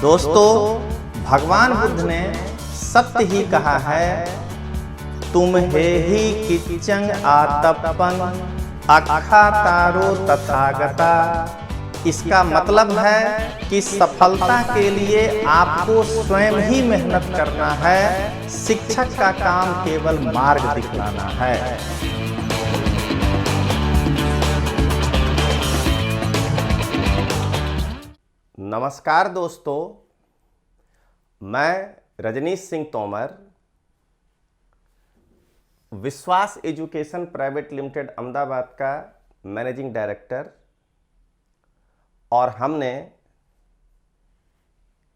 दोस्तों, भगवान बुद्ध ने सत्य ही कहा है, तुम हे ही किचंग आतपन अखा तारो तथागता। इसका मतलब है कि सफलता के लिए आपको स्वयं ही मेहनत करना है, शिक्षक का काम केवल मार्ग दिखलाना है। नमस्कार दोस्तों, मैं रजनीश सिंह तोमर, विश्वास एजुकेशन प्राइवेट लिमिटेड अहमदाबाद का मैनेजिंग डायरेक्टर, और हमने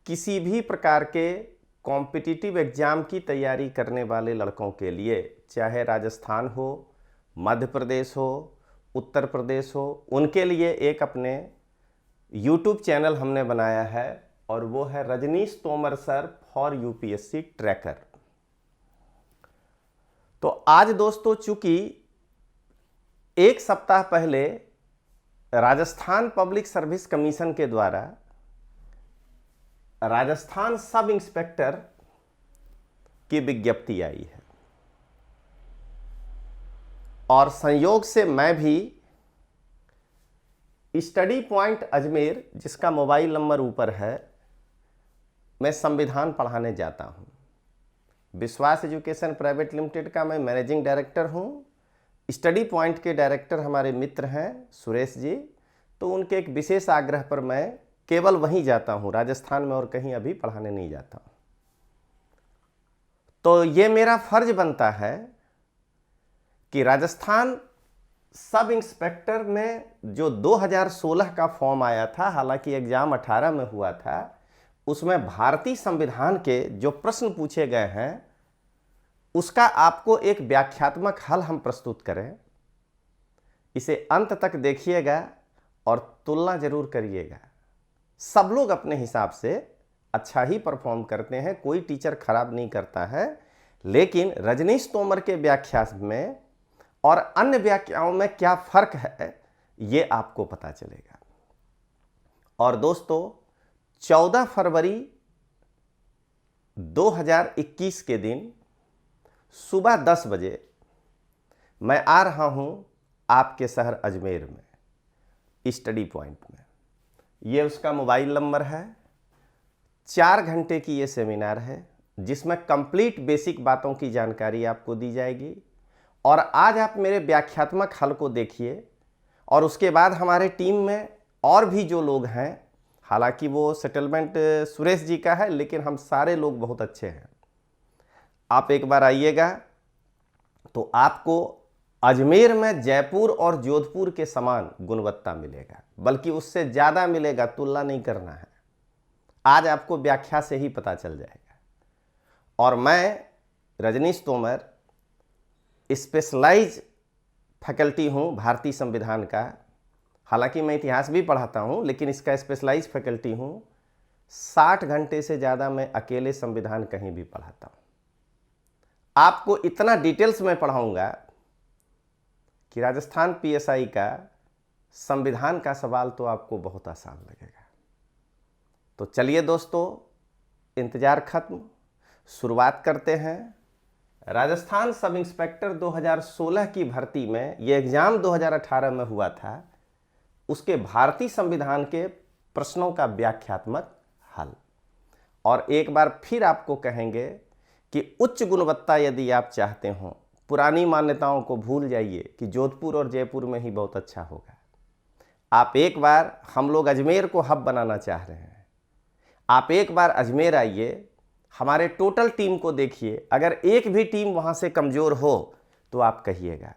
किसी भी प्रकार के कॉम्पिटिटिव एग्ज़ाम की तैयारी करने वाले लड़कों के लिए, चाहे राजस्थान हो, मध्य प्रदेश हो, उत्तर प्रदेश हो, उनके लिए एक अपने YouTube चैनल हमने बनाया है और वो है Rajneesh Tomar sir for UPSC tracker. तो आज दोस्तों, चूंकि एक सप्ताह पहले राजस्थान पब्लिक सर्विस कमीशन के द्वारा राजस्थान सब इंस्पेक्टर की विज्ञप्ति आई है और संयोग से मैं भी स्टडी पॉइंट अजमेर, जिसका मोबाइल नंबर ऊपर है, मैं संविधान पढ़ाने जाता हूं। विश्वास एजुकेशन प्राइवेट लिमिटेड का मैं मैनेजिंग डायरेक्टर हूं। स्टडी पॉइंट के डायरेक्टर हमारे मित्र हैं सुरेश जी, तो उनके एक विशेष आग्रह पर मैं केवल वहीं जाता हूं, राजस्थान में और कहीं अभी पढ़ाने नहीं जाता हूं। तो ये मेरा फर्ज बनता है कि राजस्थान सब इंस्पेक्टर में जो 2016 का फॉर्म आया था, हालांकि एग्जाम 18 में हुआ था, उसमें भारतीय संविधान के जो प्रश्न पूछे गए हैं उसका आपको एक व्याख्यात्मक हल हम प्रस्तुत करें। इसे अंत तक देखिएगा और तुलना जरूर करिएगा। सब लोग अपने हिसाब से अच्छा ही परफॉर्म करते हैं, कोई टीचर खराब नहीं करता है, लेकिन रजनीश तोमर के व्याख्या में और अन्य व्याख्याओं में क्या फर्क है ये आपको पता चलेगा। और दोस्तों, 14 फरवरी 2021 के दिन सुबह 10 बजे मैं आ रहा हूं आपके शहर अजमेर में स्टडी पॉइंट में। ये उसका मोबाइल नंबर है। 4 घंटे की ये सेमिनार है जिसमें कंप्लीट बेसिक बातों की जानकारी आपको दी जाएगी। और आज आप मेरे व्याख्यात्मक हल को देखिए और उसके बाद हमारे टीम में और भी जो लोग हैं, हालांकि वो सेटलमेंट सुरेश जी का है, लेकिन हम सारे लोग बहुत अच्छे हैं। आप एक बार आइएगा तो आपको अजमेर में जयपुर और जोधपुर के समान गुणवत्ता मिलेगा, बल्कि उससे ज़्यादा मिलेगा। तुलना नहीं करना है, आज आपको व्याख्या से ही पता चल जाएगा। और मैं रजनीश तोमर स्पेशलाइज फैकल्टी हूँ भारतीय संविधान का। हालांकि मैं इतिहास भी पढ़ाता हूँ, लेकिन इसका स्पेशलाइज फैकल्टी हूँ। 60 घंटे से ज़्यादा मैं अकेले संविधान कहीं भी पढ़ाता हूँ। आपको इतना डिटेल्स में पढ़ाऊँगा कि राजस्थान पीएसआई का संविधान का सवाल तो आपको बहुत आसान लगेगा। तो चलिए दोस्तों, इंतज़ार खत्म, शुरुआत करते हैं। राजस्थान सब इंस्पेक्टर 2016 की भर्ती में, ये एग्ज़ाम 2018 में हुआ था, उसके भारतीय संविधान के प्रश्नों का व्याख्यात्मक हल। और एक बार फिर आपको कहेंगे कि उच्च गुणवत्ता यदि आप चाहते हो, पुरानी मान्यताओं को भूल जाइए कि जोधपुर और जयपुर में ही बहुत अच्छा होगा। आप एक बार, हम लोग अजमेर को हब बनाना चाह रहे हैं, आप एक बार अजमेर आइए, हमारे टोटल टीम को देखिए। अगर एक भी टीम वहाँ से कमज़ोर हो तो आप कहिएगा।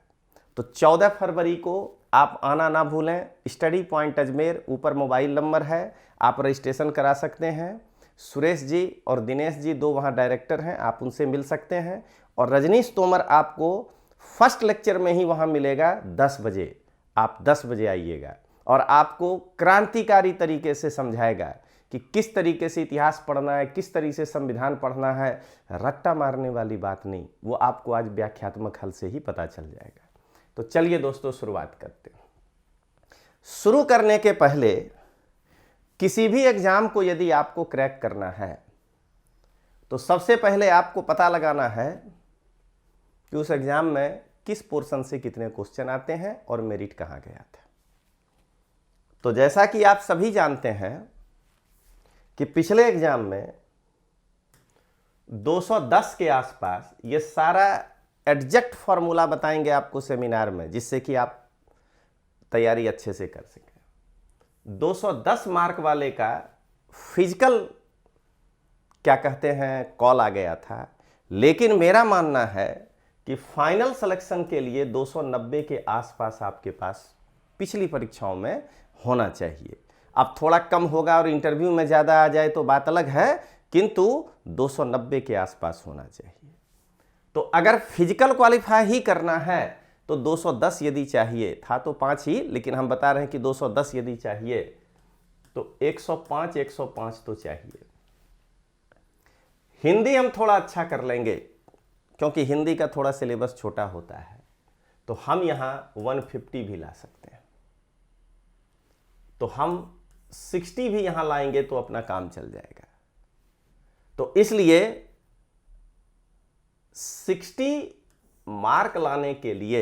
तो 14 फरवरी को आप आना ना भूलें। स्टडी पॉइंट अजमेर, ऊपर मोबाइल नंबर है, आप रजिस्ट्रेशन करा सकते हैं। सुरेश जी और दिनेश जी 2 वहाँ डायरेक्टर हैं, आप उनसे मिल सकते हैं। और रजनीश तोमर आपको फर्स्ट लेक्चर में ही वहाँ मिलेगा 10 बजे। आप 10 बजे आइएगा और आपको क्रांतिकारी तरीके से समझाएगा कि किस तरीके से इतिहास पढ़ना है, किस तरीके से संविधान पढ़ना है। रट्टा मारने वाली बात नहीं, वो आपको आज व्याख्यात्मक हल से ही पता चल जाएगा। तो चलिए दोस्तों, शुरुआत करते हैं। शुरू करने के पहले किसी भी एग्जाम को यदि आपको क्रैक करना है तो सबसे पहले आपको पता लगाना है कि उस एग्जाम में किस पोर्शन से कितने क्वेश्चन आते हैं और मेरिट कहाँ गया था। तो जैसा कि आप सभी जानते हैं कि पिछले एग्जाम में 210 के आसपास, ये सारा एग्जैक्ट फॉर्मूला बताएंगे आपको सेमिनार में, जिससे कि आप तैयारी अच्छे से कर सकें। 210 मार्क वाले का फिजिकल क्या कहते हैं कॉल आ गया था, लेकिन मेरा मानना है कि फाइनल सिलेक्शन के लिए 290 के आसपास आपके पास पिछली परीक्षाओं में होना चाहिए। अब थोड़ा कम होगा और इंटरव्यू में ज़्यादा आ जाए तो बात अलग है, किंतु 290 के आसपास होना चाहिए। तो अगर फिजिकल क्वालिफाई ही करना है तो 210 यदि चाहिए था तो 5 ही, लेकिन हम बता रहे हैं कि 210 यदि चाहिए तो 105 तो चाहिए। हिंदी हम थोड़ा अच्छा कर लेंगे क्योंकि हिंदी का थोड़ा सिलेबस छोटा होता है, तो हम यहाँ 150 भी ला सकते हैं। तो हम 60 भी यहाँ लाएंगे तो अपना काम चल जाएगा। तो इसलिए 60 मार्क लाने के लिए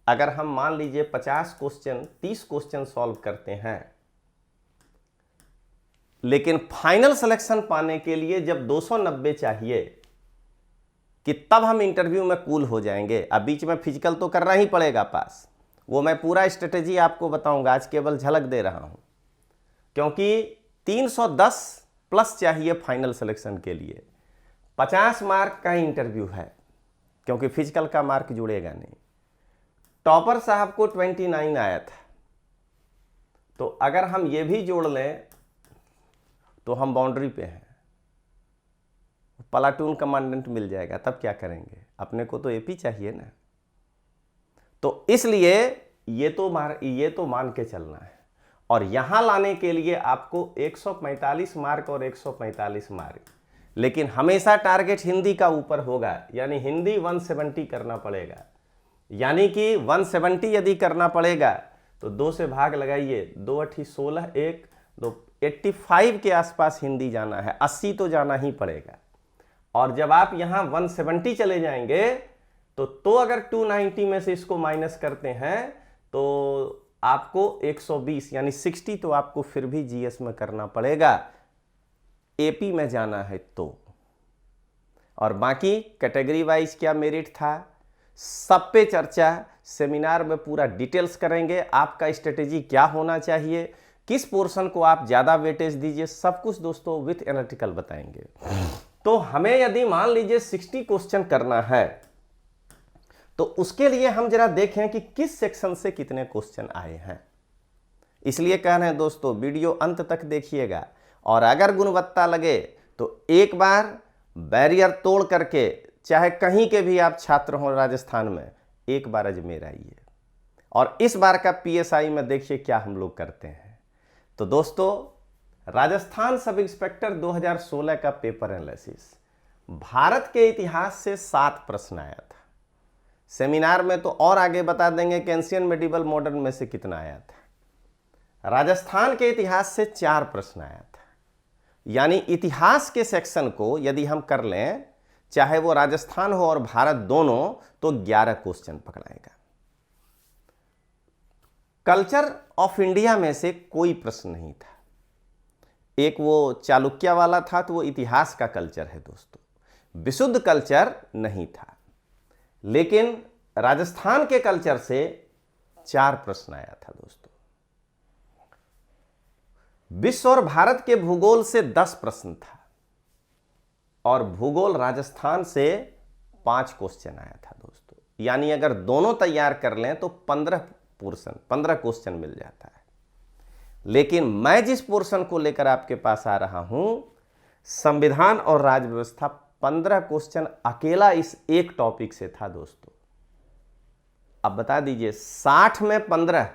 अगर हम मान लीजिए 50 क्वेश्चन 30 क्वेश्चन सॉल्व करते हैं, लेकिन फाइनल सिलेक्शन पाने के लिए जब 290 चाहिए कि तब हम इंटरव्यू में कूल हो जाएंगे। अब बीच में फिजिकल तो करना ही पड़ेगा पास, वो मैं पूरा स्ट्रेटेजी आपको बताऊंगा, आज केवल झलक दे रहा हूं, क्योंकि 310 प्लस चाहिए फाइनल सिलेक्शन के लिए। 50 मार्क का इंटरव्यू है क्योंकि फिजिकल का मार्क जुड़ेगा नहीं। टॉपर साहब को 29 आया था, तो अगर हम ये भी जोड़ लें तो हम बाउंड्री पे हैं, प्लाटून कमांडेंट मिल जाएगा, तब क्या करेंगे? अपने को तो एपी चाहिए ना। तो इसलिए ये तो मान के चलना है। और यहां लाने के लिए आपको 145 मार्क और 145 मार्क, लेकिन हमेशा टारगेट हिंदी का ऊपर होगा, यानी हिंदी 170 करना पड़ेगा। यानी कि 170 यदि करना पड़ेगा तो 2 से भाग लगाइए, 2 8 16 1 2 85 के आसपास हिंदी जाना है, 80 तो जाना ही पड़ेगा। और जब आप यहां 170 चले जाएंगे तो अगर 290 में से इसको माइनस करते हैं तो आपको 120 यानी 60 तो आपको फिर भी जीएस में करना पड़ेगा, एपी में जाना है तो। और बाकी कैटेगरी वाइज क्या मेरिट था, सब पे चर्चा सेमिनार में पूरा डिटेल्स करेंगे। आपका स्ट्रेटेजी क्या होना चाहिए, किस पोर्शन को आप ज्यादा वेटेज दीजिए, सब कुछ दोस्तों विथ एनालिटिकल बताएंगे। तो हमें यदि मान लीजिए 60 क्वेश्चन करना है तो उसके लिए हम जरा देखें कि किस सेक्शन से कितने क्वेश्चन आए हैं। इसलिए कह रहे हैं दोस्तों वीडियो अंत तक देखिएगा, और अगर गुणवत्ता लगे तो एक बार बैरियर तोड़ करके, चाहे कहीं के भी आप छात्र हों राजस्थान में, एक बार अजमेर आइए और इस बार का पीएसआई में देखिए क्या हम लोग करते हैं। तो दोस्तों राजस्थान सब इंस्पेक्टर 2016 का पेपर एनालिसिस, भारत के इतिहास से 7 प्रश्न आया था। सेमिनार में तो और आगे बता देंगे कि एंशिएंट मेडिवल मॉडर्न में से कितना आया था। राजस्थान के इतिहास से 4 प्रश्न आया था। यानी इतिहास के सेक्शन को यदि हम कर लें, चाहे वो राजस्थान हो और भारत दोनों, तो 11 क्वेश्चन पकड़ाएगा। कल्चर ऑफ इंडिया में से कोई प्रश्न नहीं था। एक वो चालुक्य वाला था, तो वो इतिहास का कल्चर है दोस्तों, विशुद्ध कल्चर नहीं था। लेकिन राजस्थान के कल्चर से 4 प्रश्न आया था दोस्तों। विश्व और भारत के भूगोल से 10 प्रश्न था, और भूगोल राजस्थान से 5 क्वेश्चन आया था दोस्तों। यानी अगर दोनों तैयार कर लें तो 15 क्वेश्चन मिल जाता है। लेकिन मैं जिस पोर्शन को लेकर आपके पास आ रहा हूं, संविधान और राज्य व्यवस्था, 15 क्वेश्चन अकेला इस एक टॉपिक से था दोस्तों। अब बता दीजिए 60 में 15,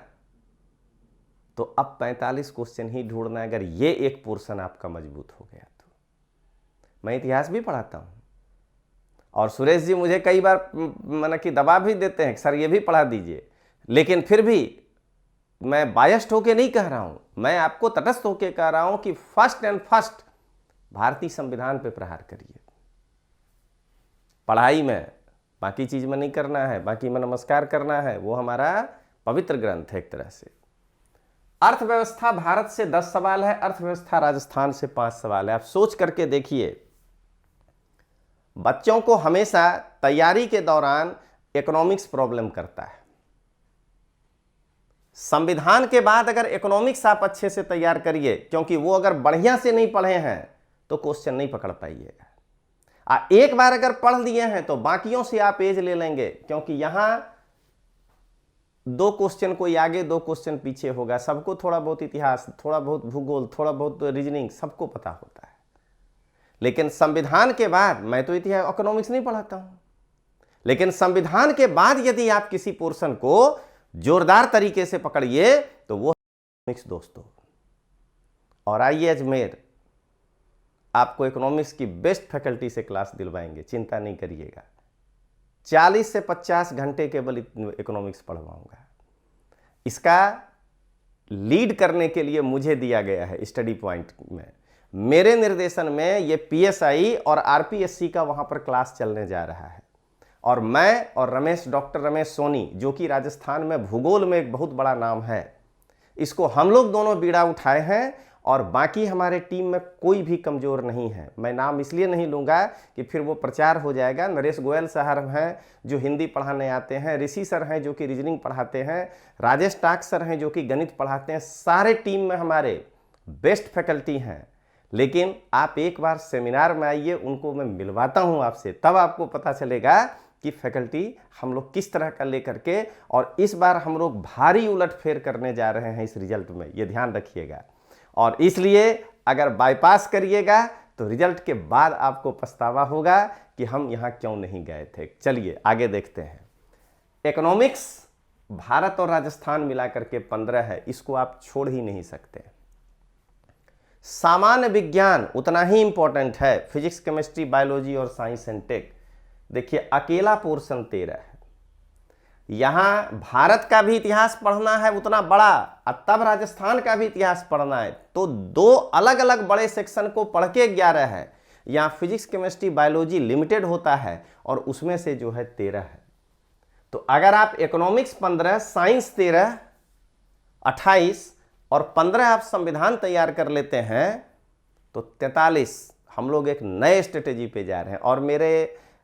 तो अब 45 क्वेश्चन ही ढूंढना है अगर ये एक पोर्शन आपका मजबूत हो गया तो। मैं इतिहास भी पढ़ाता हूं, और सुरेश जी मुझे कई बार माना कि दबाव भी देते हैं, सर ये भी पढ़ा दीजिए, लेकिन फिर भी मैं बायस्ड होके नहीं कह रहा हूं, मैं आपको तटस्थ होके कह रहा हूं कि फर्स्ट एंड फर्स्ट भारतीय संविधान पे प्रहार करिए। पढ़ाई में, बाकी चीज में नहीं करना है, बाकी में नमस्कार करना है, वो हमारा पवित्र ग्रंथ है एक तरह से। अर्थव्यवस्था भारत से 10 सवाल है, अर्थव्यवस्था राजस्थान से 5 सवाल है। आप सोच करके देखिए, बच्चों को हमेशा तैयारी के दौरान इकोनॉमिक्स प्रॉब्लम करता है। संविधान के बाद अगर इकोनॉमिक्स आप अच्छे से तैयार करिए, क्योंकि वो अगर बढ़िया से नहीं पढ़े हैं तो क्वेश्चन नहीं पकड़ पाइएगा। एक बार अगर पढ़ लिए हैं तो बाकियों से आप एज ले लेंगे, क्योंकि यहां 2 क्वेश्चन कोई आगे 2 क्वेश्चन पीछे होगा। सबको थोड़ा बहुत इतिहास, थोड़ा बहुत भूगोल, थोड़ा बहुत रीजनिंग सबको पता होता है। लेकिन संविधान के बाद, मैं तो इतिहास इकोनॉमिक्स नहीं पढ़ाता हूं, लेकिन संविधान के बाद यदि आप किसी पोर्शन को जोरदार तरीके से पकड़िए तो वो इकोनॉमिक्स दोस्तों। और आइए अजमेर, आपको इकोनॉमिक्स की बेस्ट फैकल्टी से क्लास दिलवाएंगे, चिंता नहीं करिएगा। 40 से 50 घंटे केवल इकोनॉमिक्स पढ़वाऊंगा। इसका लीड करने के लिए मुझे दिया गया है स्टडी पॉइंट में, मेरे निर्देशन में ये पीएसआई और आरपीएससी का वहां पर क्लास चलने जा रहा है। और मैं और डॉक्टर रमेश सोनी, जो कि राजस्थान में भूगोल में एक बहुत बड़ा नाम है, इसको हम लोग दोनों बीड़ा उठाए हैं। और बाकी हमारे टीम में कोई भी कमजोर नहीं है। मैं नाम इसलिए नहीं लूंगा कि फिर वो प्रचार हो जाएगा। नरेश गोयल साहब हैं जो हिंदी पढ़ाने आते हैं, ऋषि सर हैं जो कि रीजनिंग पढ़ाते हैं, राजेश टाक सर हैं जो कि गणित पढ़ाते हैं। सारे टीम में हमारे बेस्ट फैकल्टी हैं। लेकिन आप एक बार सेमिनार में आइए, उनको मैं मिलवाता हूं आपसे, तब आपको पता चलेगा कि फैकल्टी हम लोग किस तरह का लेकर के। और इस बार हम लोग भारी उलटफेर करने जा रहे हैं इस रिजल्ट में, ये ध्यान रखिएगा। और इसलिए अगर बाईपास करिएगा तो रिजल्ट के बाद आपको पछतावा होगा कि हम यहाँ क्यों नहीं गए थे। चलिए आगे देखते हैं। इकोनॉमिक्स भारत और राजस्थान मिलाकर के 15 है, इसको आप छोड़ ही नहीं सकते। सामान्य विज्ञान उतना ही इंपॉर्टेंट है, फिजिक्स, केमिस्ट्री, बायोलॉजी और साइंस एंड टेक। देखिए अकेला पोर्शन 13 है। यहां भारत का भी इतिहास पढ़ना है उतना बड़ा, और तब राजस्थान का भी इतिहास पढ़ना है, तो 2 अलग अलग बड़े सेक्शन को पढ़ के 11 है। यहां फिजिक्स, केमिस्ट्री, बायोलॉजी लिमिटेड होता है और उसमें से जो है 13 है। तो अगर आप इकोनॉमिक्स 15, साइंस 13, 28 और 15 आप संविधान तैयार कर लेते हैं तो 43 हम लोग एक नए स्ट्रेटेजी पे जा रहे हैं। और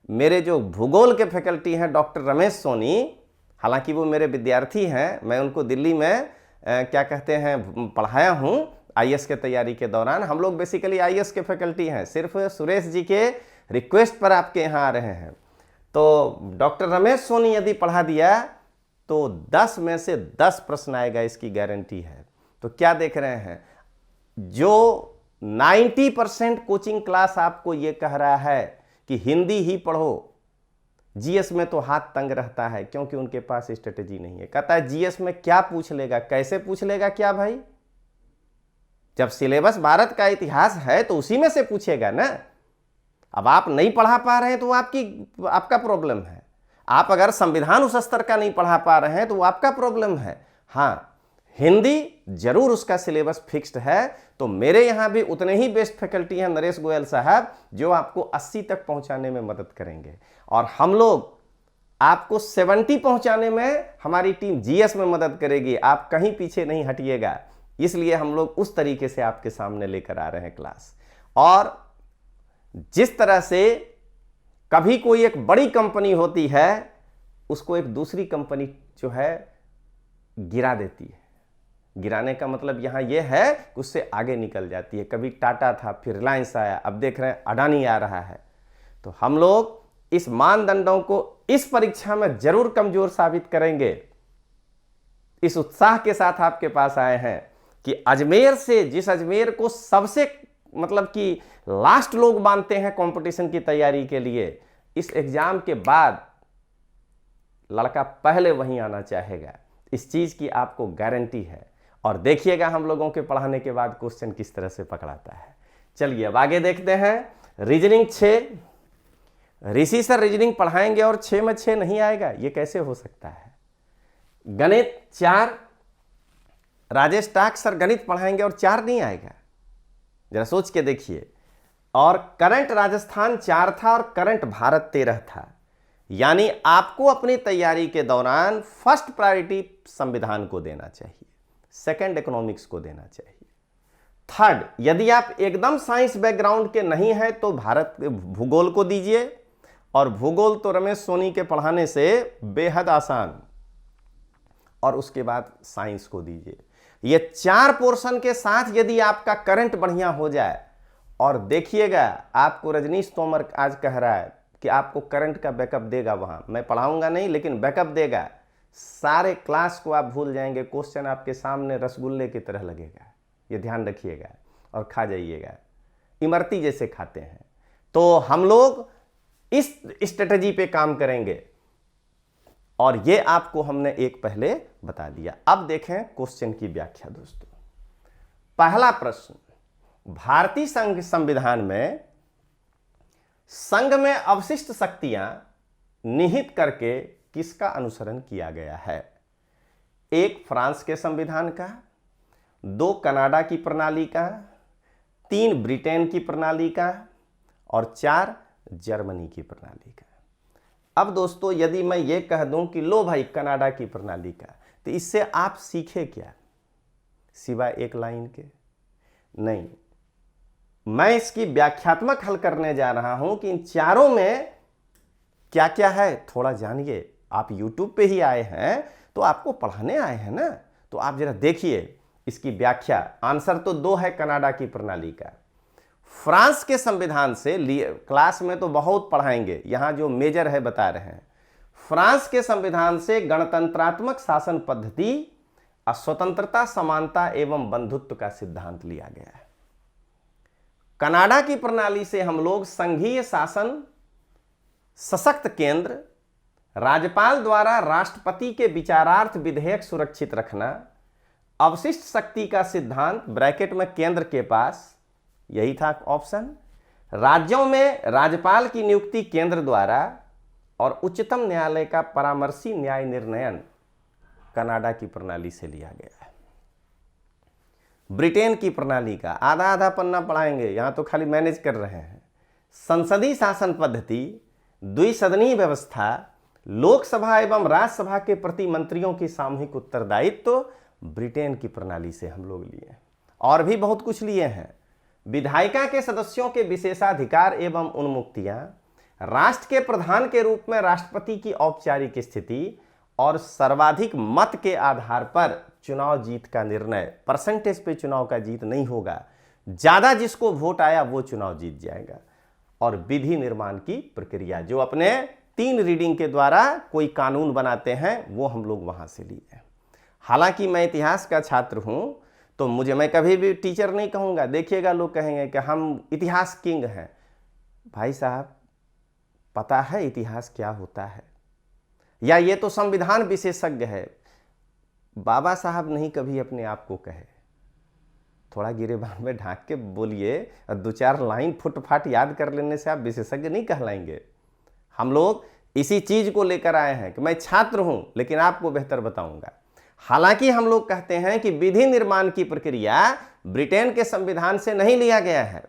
मेरे जो भूगोल के फैकल्टी हैं डॉक्टर रमेश सोनी, हालांकि वो मेरे विद्यार्थी हैं, मैं उनको दिल्ली में क्या कहते हैं पढ़ाया हूं आईएएस के तैयारी के दौरान। हम लोग बेसिकली आईएएस के फैकल्टी हैं, सिर्फ सुरेश जी के रिक्वेस्ट पर आपके यहाँ आ रहे हैं। तो डॉक्टर रमेश सोनी यदि पढ़ा दिया तो 10 में से 10 प्रश्न आएगा, इसकी गारंटी है। तो क्या देख रहे हैं, जो 90% कोचिंग क्लास आपको ये कह रहा है कि हिंदी ही पढ़ो, जीएस में तो हाथ तंग रहता है क्योंकि उनके पास स्ट्रेटेजी नहीं है। कहता है जीएस में क्या पूछ लेगा, कैसे पूछ लेगा क्या भाई, जब सिलेबस भारत का इतिहास है तो उसी में से पूछेगा ना। अब आप नहीं पढ़ा पा रहे हैं तो आपका प्रॉब्लम है। आप अगर संविधान उस स्तर का नहीं पढ़ा पा रहे हैं तो वो आपका प्रॉब्लम है। हाँ, हिंदी जरूर उसका सिलेबस फिक्स्ड है, तो मेरे यहां भी उतने ही बेस्ट फैकल्टी हैं नरेश गोयल साहब जो आपको 80 तक पहुंचाने में मदद करेंगे। और हम लोग आपको 70 पहुंचाने में हमारी टीम जीएस में मदद करेगी। आप कहीं पीछे नहीं हटिएगा, इसलिए हम लोग उस तरीके से आपके सामने लेकर आ रहे हैं क्लास। और जिस तरह से कभी कोई एक बड़ी कंपनी होती है, उसको एक दूसरी कंपनी जो है गिरा देती है। गिराने का मतलब यहां यह है कि उससे आगे निकल जाती है। कभी टाटा था, फिर रिलायंस आया, अब देख रहे हैं अडानी आ रहा है। तो हम लोग इस मानदंडों को इस परीक्षा में जरूर कमजोर साबित करेंगे। इस उत्साह के साथ आपके पास आए हैं कि अजमेर से, जिस अजमेर को सबसे मतलब कि लास्ट लोग मानते हैं कंपटीशन की तैयारी के लिए, इस एग्जाम के बाद लड़का पहले वहीं आना चाहेगा। इस चीज की आपको गारंटी है। और देखिएगा हम लोगों के पढ़ाने के बाद क्वेश्चन किस तरह से पकड़ाता है। चलिए अब आगे देखते हैं। रीजनिंग 6, ऋषि सर रीजनिंग पढ़ाएंगे और 6 में 6 नहीं आएगा, ये कैसे हो सकता है। गणित 4, राजेश टाक सर गणित पढ़ाएंगे और 4 नहीं आएगा? जरा सोच के देखिए। और करंट राजस्थान 4 था और करंट भारत 13 था। यानी आपको अपनी तैयारी के दौरान फर्स्ट प्रायोरिटी संविधान को देना चाहिए, सेकंड इकोनॉमिक्स को देना चाहिए, थर्ड यदि आप एकदम साइंस बैकग्राउंड के नहीं हैं तो भारत भूगोल को दीजिए, और भूगोल तो रमेश सोनी के पढ़ाने से बेहद आसान, और उसके बाद साइंस को दीजिए। ये 4 पोर्शन के साथ यदि आपका करंट बढ़िया हो जाए, और देखिएगा आपको रजनीश तोमर आज कह रहा है कि आपको करंट का बैकअप देगा, वहां मैं पढ़ाऊंगा नहीं लेकिन बैकअप देगा, सारे क्लास को आप भूल जाएंगे, क्वेश्चन आपके सामने रसगुल्ले की तरह लगेगा, ये ध्यान रखिएगा, और खा जाइएगा, इमरती जैसे खाते हैं। तो हम लोग इस स्ट्रेटजी पे काम करेंगे, और ये आपको हमने एक पहले बता दिया। अब देखें क्वेश्चन की व्याख्या दोस्तों। पहला प्रश्न, भारतीय संघ संविधान में संघ में अवशिष्ट शक्तियां निहित करके किसका अनुसरण किया गया है? 1 फ्रांस के संविधान का, 2 कनाडा की प्रणाली का, 3 ब्रिटेन की प्रणाली का, और 4 जर्मनी की प्रणाली का। अब दोस्तों यदि मैं ये कह दूं कि लो भाई कनाडा की प्रणाली का, तो इससे आप सीखे क्या सिवाय एक लाइन के? नहीं, मैं इसकी व्याख्यात्मक हल करने जा रहा हूं कि इन चारों में क्या क्या है, थोड़ा जानिए। आप YouTube पे ही आए हैं तो आपको पढ़ाने आए हैं ना, तो आप जरा देखिए इसकी व्याख्या। आंसर तो 2 है कनाडा की प्रणाली का। फ्रांस के संविधान से क्लास में तो बहुत पढ़ाएंगे, यहां जो मेजर है बता रहे हैं। फ्रांस के संविधान से गणतंत्रात्मक शासन पद्धति, स्वतंत्रता, समानता एवं बंधुत्व का सिद्धांत लिया गया है। कनाडा की प्रणाली से हम लोग संघीय शासन, सशक्त केंद्र, राज्यपाल द्वारा राष्ट्रपति के विचारार्थ विधेयक सुरक्षित रखना, अवशिष्ट शक्ति का सिद्धांत ब्रैकेट में केंद्र के पास, यही था ऑप्शन। राज्यों में राज्यपाल की नियुक्ति केंद्र द्वारा, और उच्चतम न्यायालय का परामर्शी न्याय निर्णयन कनाडा की प्रणाली से लिया गया है। ब्रिटेन की प्रणाली का आधा आधा पन्ना पढ़ाएंगे, यहां तो खाली मैनेज कर रहे हैं। संसदीय शासन पद्धति, द्विसदनीय व्यवस्था, लोकसभा एवं राज्यसभा के प्रति मंत्रियों की सामूहिक उत्तरदायित्व तो ब्रिटेन की प्रणाली से हम लोग लिए, और भी बहुत कुछ लिए हैं। विधायिका के सदस्यों के विशेषाधिकार एवं उन्मुक्तियां, राष्ट्र के प्रधान के रूप में राष्ट्रपति की औपचारिक स्थिति, और सर्वाधिक मत के आधार पर चुनाव जीत का निर्णय। परसेंटेज पे चुनाव का जीत नहीं होगा, ज्यादा जिसको वोट आया वो चुनाव जीत जाएगा। और विधि निर्माण की प्रक्रिया, जो अपने 3 रीडिंग के द्वारा कोई कानून बनाते हैं, वो हम लोग वहां से लिए। हालांकि मैं इतिहास का छात्र हूं, तो मैं कभी भी टीचर नहीं कहूंगा। देखिएगा लोग कहेंगे कि हम इतिहास किंग हैं। भाई साहब, पता है इतिहास क्या होता है? या ये तो संविधान विशेषज्ञ है। बाबा साहब नहीं कभी अपने आप को कहे। थोड़ा गिरेबान में ढांक के बोलिए, और 2-4 लाइन फुटफाट याद कर लेने से आप विशेषज्ञ नहीं कहलाएंगे। हम लोग इसी चीज को लेकर आए हैं कि मैं छात्र हूं लेकिन आपको बेहतर बताऊंगा। हालांकि हम लोग कहते हैं कि विधि निर्माण की प्रक्रिया ब्रिटेन के संविधान से नहीं लिया गया है।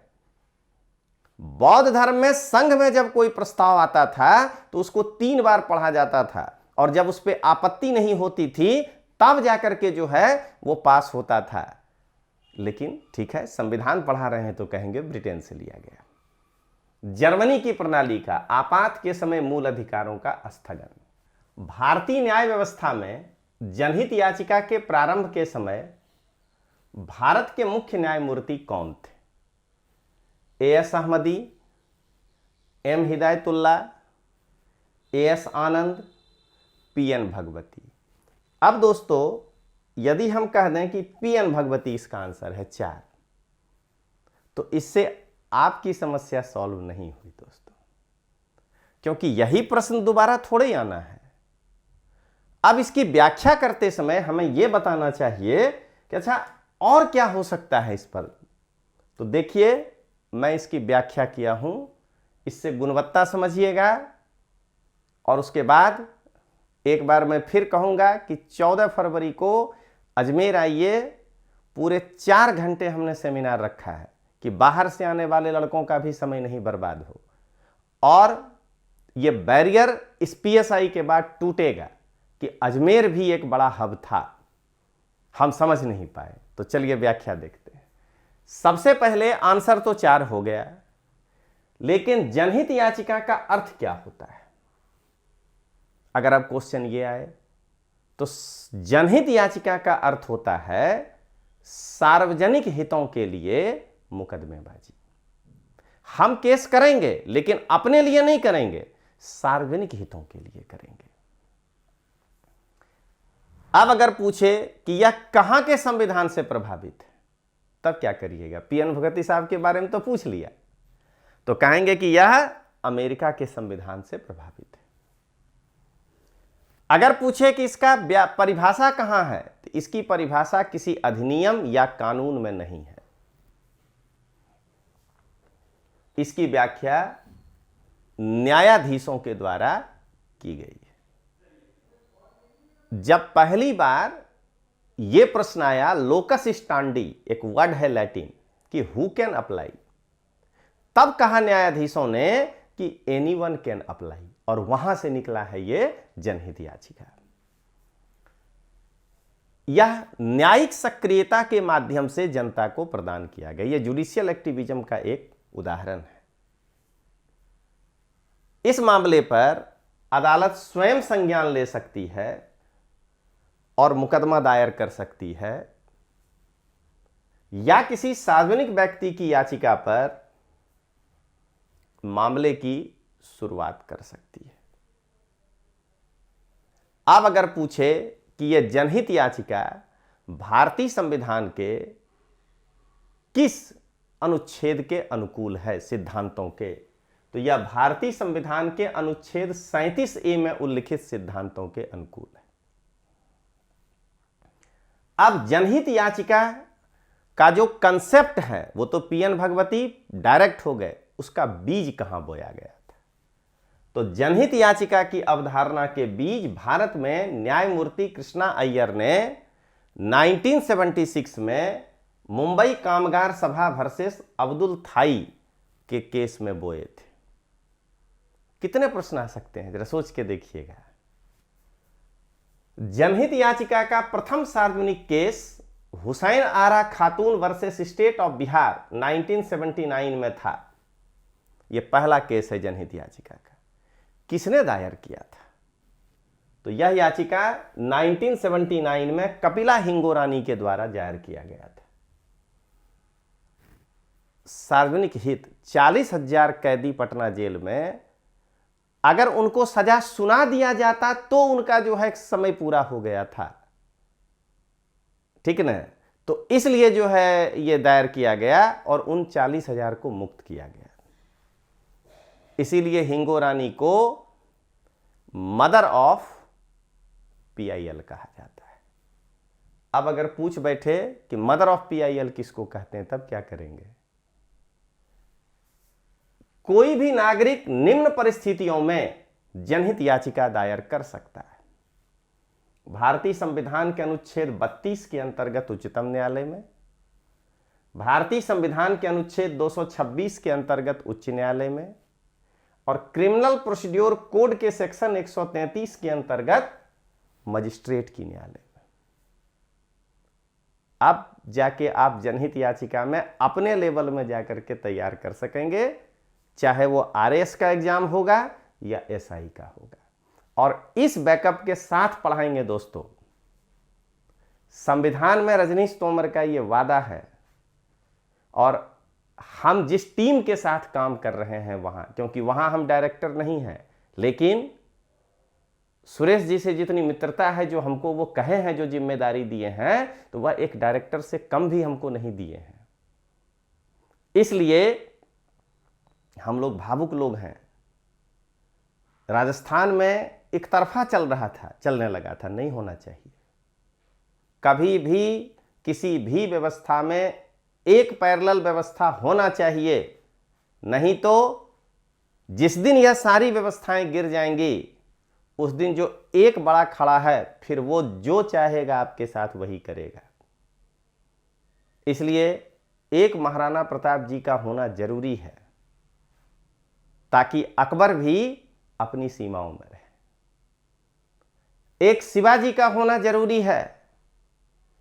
बौद्ध धर्म में संघ में जब कोई प्रस्ताव आता था तो उसको 3 बार पढ़ा जाता था, और जब उस पर आपत्ति नहीं होती थी तब जाकर के जो है वो पास होता था। लेकिन ठीक है, संविधान पढ़ा रहे हैं तो कहेंगे ब्रिटेन से लिया गया। जर्मनी की प्रणाली का आपात के समय मूल अधिकारों का स्थगन। भारतीय न्याय व्यवस्था में जनहित याचिका के प्रारंभ के समय भारत के मुख्य न्यायमूर्ति कौन थे? A.S. Ahmadi, M. Hidayatullah, A.S. आनंद, P.N. भगवती। अब दोस्तों यदि हम कह दें कि P.N. भगवती इसका आंसर है 4, तो इससे आपकी समस्या सॉल्व नहीं हुई दोस्तों, क्योंकि यही प्रश्न दोबारा थोड़े ही आना है। अब इसकी व्याख्या करते समय हमें यह बताना चाहिए कि अच्छा और क्या हो सकता है इस पर। तो देखिए, मैं इसकी व्याख्या किया हूं, इससे गुणवत्ता समझिएगा। और उसके बाद एक बार मैं फिर कहूंगा कि 14 फरवरी को अजमेर आइए, पूरे 4 घंटे हमने सेमिनार रखा है कि बाहर से आने वाले लड़कों का भी समय नहीं बर्बाद हो, और ये बैरियर इस पीएसआई के बाद टूटेगा कि अजमेर भी एक बड़ा हब था, हम समझ नहीं पाए। तो चलिए व्याख्या देखते हैं। सबसे पहले आंसर तो 4 हो गया, लेकिन जनहित याचिका का अर्थ क्या होता है? अगर अब क्वेश्चन ये आए तो जनहित याचिका का अर्थ होता है सार्वजनिक हितों के लिए मुकदमेबाजी। हम केस करेंगे लेकिन अपने लिए नहीं करेंगे, सार्वजनिक हितों के लिए करेंगे। अब अगर पूछे कि यह कहां के संविधान से प्रभावित है, तब क्या करिएगा? पीएन भगती साहब के बारे में तो पूछ लिया, तो कहेंगे कि यह अमेरिका के संविधान से प्रभावित है। अगर पूछे कि इसका परिभाषा कहां है, तो इसकी परिभाषा किसी अधिनियम या कानून में नहीं है, इसकी व्याख्या न्यायाधीशों के द्वारा की गई है। जब पहली बार यह प्रश्न आया, लोकस स्टैंडी एक वर्ड है लैटिन कि हु कैन अप्लाई, तब कहा न्यायाधीशों ने कि एनीवन कैन अप्लाई, और वहां से निकला है यह जनहित याचिका। यह न्यायिक सक्रियता के माध्यम से जनता को प्रदान किया गया, यह जुडिशियल एक्टिविज्म का एक उदाहरण है। इस मामले पर अदालत स्वयं संज्ञान ले सकती है और मुकदमा दायर कर सकती है, या किसी सार्वजनिक व्यक्ति की याचिका पर मामले की शुरुआत कर सकती है। अब अगर पूछे कि यह जनहित याचिका भारतीय संविधान के किस अनुच्छेद के अनुकूल है, सिद्धांतों के, तो यह भारतीय संविधान के अनुच्छेद 37A में उल्लिखित सिद्धांतों के अनुकूल है। अब जनहित याचिका का जो कंसेप्ट है वो तो पीएन भगवती डायरेक्ट हो गए, उसका बीज कहां बोया गया था? तो जनहित याचिका की अवधारणा के बीज भारत में न्यायमूर्ति कृष्णा अय्यर ने 1976 में मुंबई कामगार सभा वर्सेस अब्दुल थाई के केस में बोए थे। कितने प्रश्न आ सकते हैं, जरा सोच के देखिएगा। जनहित याचिका का प्रथम सार्वजनिक case Hussain Ara Khatoon versus state of Bihar 1979 में था। यह पहला केस है जनहित याचिका का। किसने दायर किया था? तो यह याचिका 1979 में कपिला हिंगोरानी के द्वारा दायर किया गया था। सार्वजनिक हित, 40,000 कैदी पटना जेल में, अगर उनको सजा सुना दिया जाता तो उनका जो है समय पूरा हो गया था, ठीक ना? तो इसलिए जो है ये दायर किया गया और उन 40,000 को मुक्त किया गया। इसीलिए हिंगोरानी को मदर ऑफ पीआईएल कहा जाता है। अब अगर पूछ बैठे कि मदर ऑफ पीआईएल किसको कहते हैं, तब क्या करेंगे? कोई भी नागरिक निम्न परिस्थितियों में जनहित याचिका दायर कर सकता है। भारतीय संविधान के अनुच्छेद 32 के अंतर्गत उच्चतम न्यायालय में, भारतीय संविधान के अनुच्छेद 226 के अंतर्गत उच्च न्यायालय में, और क्रिमिनल प्रोसीड्योर कोड के सेक्शन 133 के अंतर्गत मजिस्ट्रेट की न्यायालय में। अब जाके आप जनहित याचिका में अपने लेवल में जाकर के तैयार कर सकेंगे, चाहे वो आरएस का एग्जाम होगा या एसआई का होगा। और इस बैकअप के साथ पढ़ाएंगे दोस्तों। संविधान में रजनीश तोमर का ये वादा है, और हम जिस टीम के साथ काम कर रहे हैं वहां, क्योंकि वहां हम डायरेक्टर नहीं हैं, लेकिन सुरेश जी से जितनी मित्रता है, जो हमको वो कहे हैं, जो जिम्मेदारी दिए हैं, तो वह एक डायरेक्टर से कम भी हमको नहीं दिए हैं। इसलिए हम लोग भावुक लोग हैं। राजस्थान में एक तरफा चलने लगा था, नहीं होना चाहिए। कभी भी किसी भी व्यवस्था में एक पैरेलल व्यवस्था होना चाहिए, नहीं तो जिस दिन यह सारी व्यवस्थाएं गिर जाएंगी उस दिन जो एक बड़ा खड़ा है, फिर वो जो चाहेगा आपके साथ वही करेगा। इसलिए एक महाराणा प्रताप जी का होना जरूरी है, ताकि अकबर भी अपनी सीमाओं में रहे। एक शिवाजी का होना जरूरी है,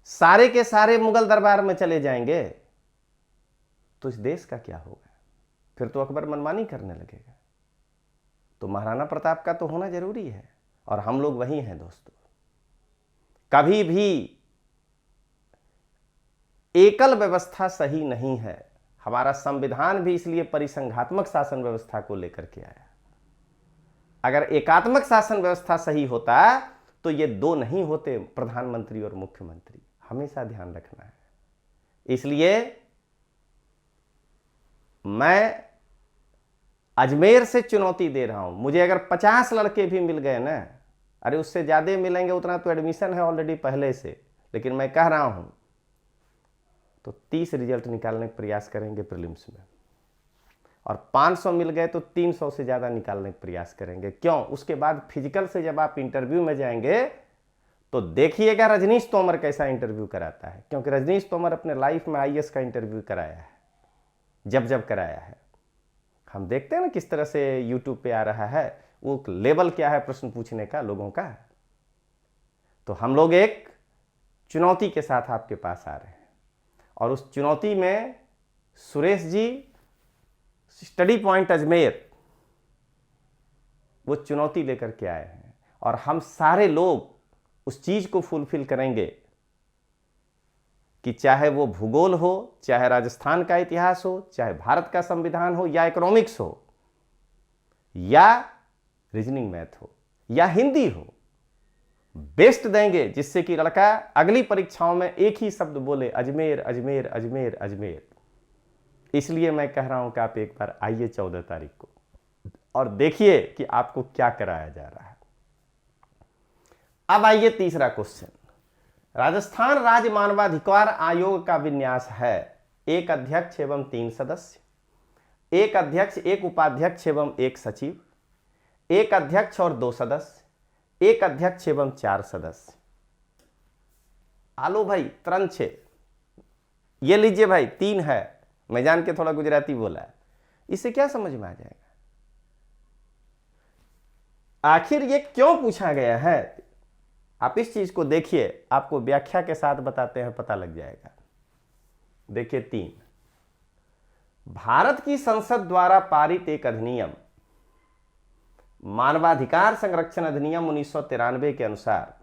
सारे के सारे मुगल दरबार में चले जाएंगे तो इस देश का क्या होगा? फिर तो अकबर मनमानी करने लगेगा। तो महाराणा प्रताप का तो होना जरूरी है, और हम लोग वही हैं दोस्तों। कभी भी एकल व्यवस्था सही नहीं है। हमारा संविधान भी इसलिए परिसंघात्मक शासन व्यवस्था को लेकर के आया। अगर एकात्मक शासन व्यवस्था सही होता तो ये दो नहीं होते, प्रधानमंत्री और मुख्यमंत्री। हमेशा ध्यान रखना है। इसलिए मैं अजमेर से चुनौती दे रहा हूं। मुझे अगर 50 लड़के भी मिल गए ना, अरे उससे ज्यादा मिलेंगे, उतना तो एडमिशन है ऑलरेडी पहले से, लेकिन मैं कह रहा हूं तो 30 रिजल्ट निकालने का प्रयास करेंगे प्रीलिम्स में, और 500 मिल गए तो 300 से ज़्यादा निकालने का प्रयास करेंगे। क्यों? उसके बाद फिजिकल से जब आप इंटरव्यू में जाएंगे तो देखिएगा रजनीश तोमर कैसा इंटरव्यू कराता है, क्योंकि रजनीश तोमर अपने लाइफ में आईएएस का इंटरव्यू कराया है, जब कराया है। हम देखते हैं ना किस तरह से यूट्यूब पे आ रहा है, वो लेवल क्या है प्रश्न पूछने का लोगों का। तो हम लोग एक चुनौती के साथ आपके पास आ रहे हैं, और उस चुनौती में सुरेश जी स्टडी पॉइंट अजमेर वो चुनौती लेकर के आए हैं, और हम सारे लोग उस चीज को फुलफिल करेंगे कि चाहे वो भूगोल हो, चाहे राजस्थान का इतिहास हो, चाहे भारत का संविधान हो, या इकोनॉमिक्स हो, या रीजनिंग मैथ हो, या हिंदी हो, बेस्ट देंगे, जिससे कि लड़का अगली परीक्षाओं में एक ही शब्द बोले, अजमेर अजमेर अजमेर अजमेर। इसलिए मैं कह रहा हूं कि आप एक बार आइए 14 तारीख को और देखिए कि आपको क्या कराया जा रहा है। अब आइए तीसरा क्वेश्चन। राजस्थान राज्य मानवाधिकार आयोग का विन्यास है 1 अध्यक्ष एवं 3 सदस्य, 1 अध्यक्ष 1 उपाध्यक्ष एवं 1 सचिव, 1 अध्यक्ष और 2 सदस्य, 1 अध्यक्ष एवं 4 सदस्य। आलो भाई तुरंत 6, ये लीजिए भाई 3 है। मैं जान के थोड़ा गुजराती बोला, इससे क्या समझ में आ जाएगा? आखिर ये क्यों पूछा गया है, आप इस चीज को देखिए, आपको व्याख्या के साथ बताते हैं, पता लग जाएगा। देखिए 3, भारत की संसद द्वारा पारित एक अधिनियम, मानवाधिकार संरक्षण अधिनियम 1993 के अनुसार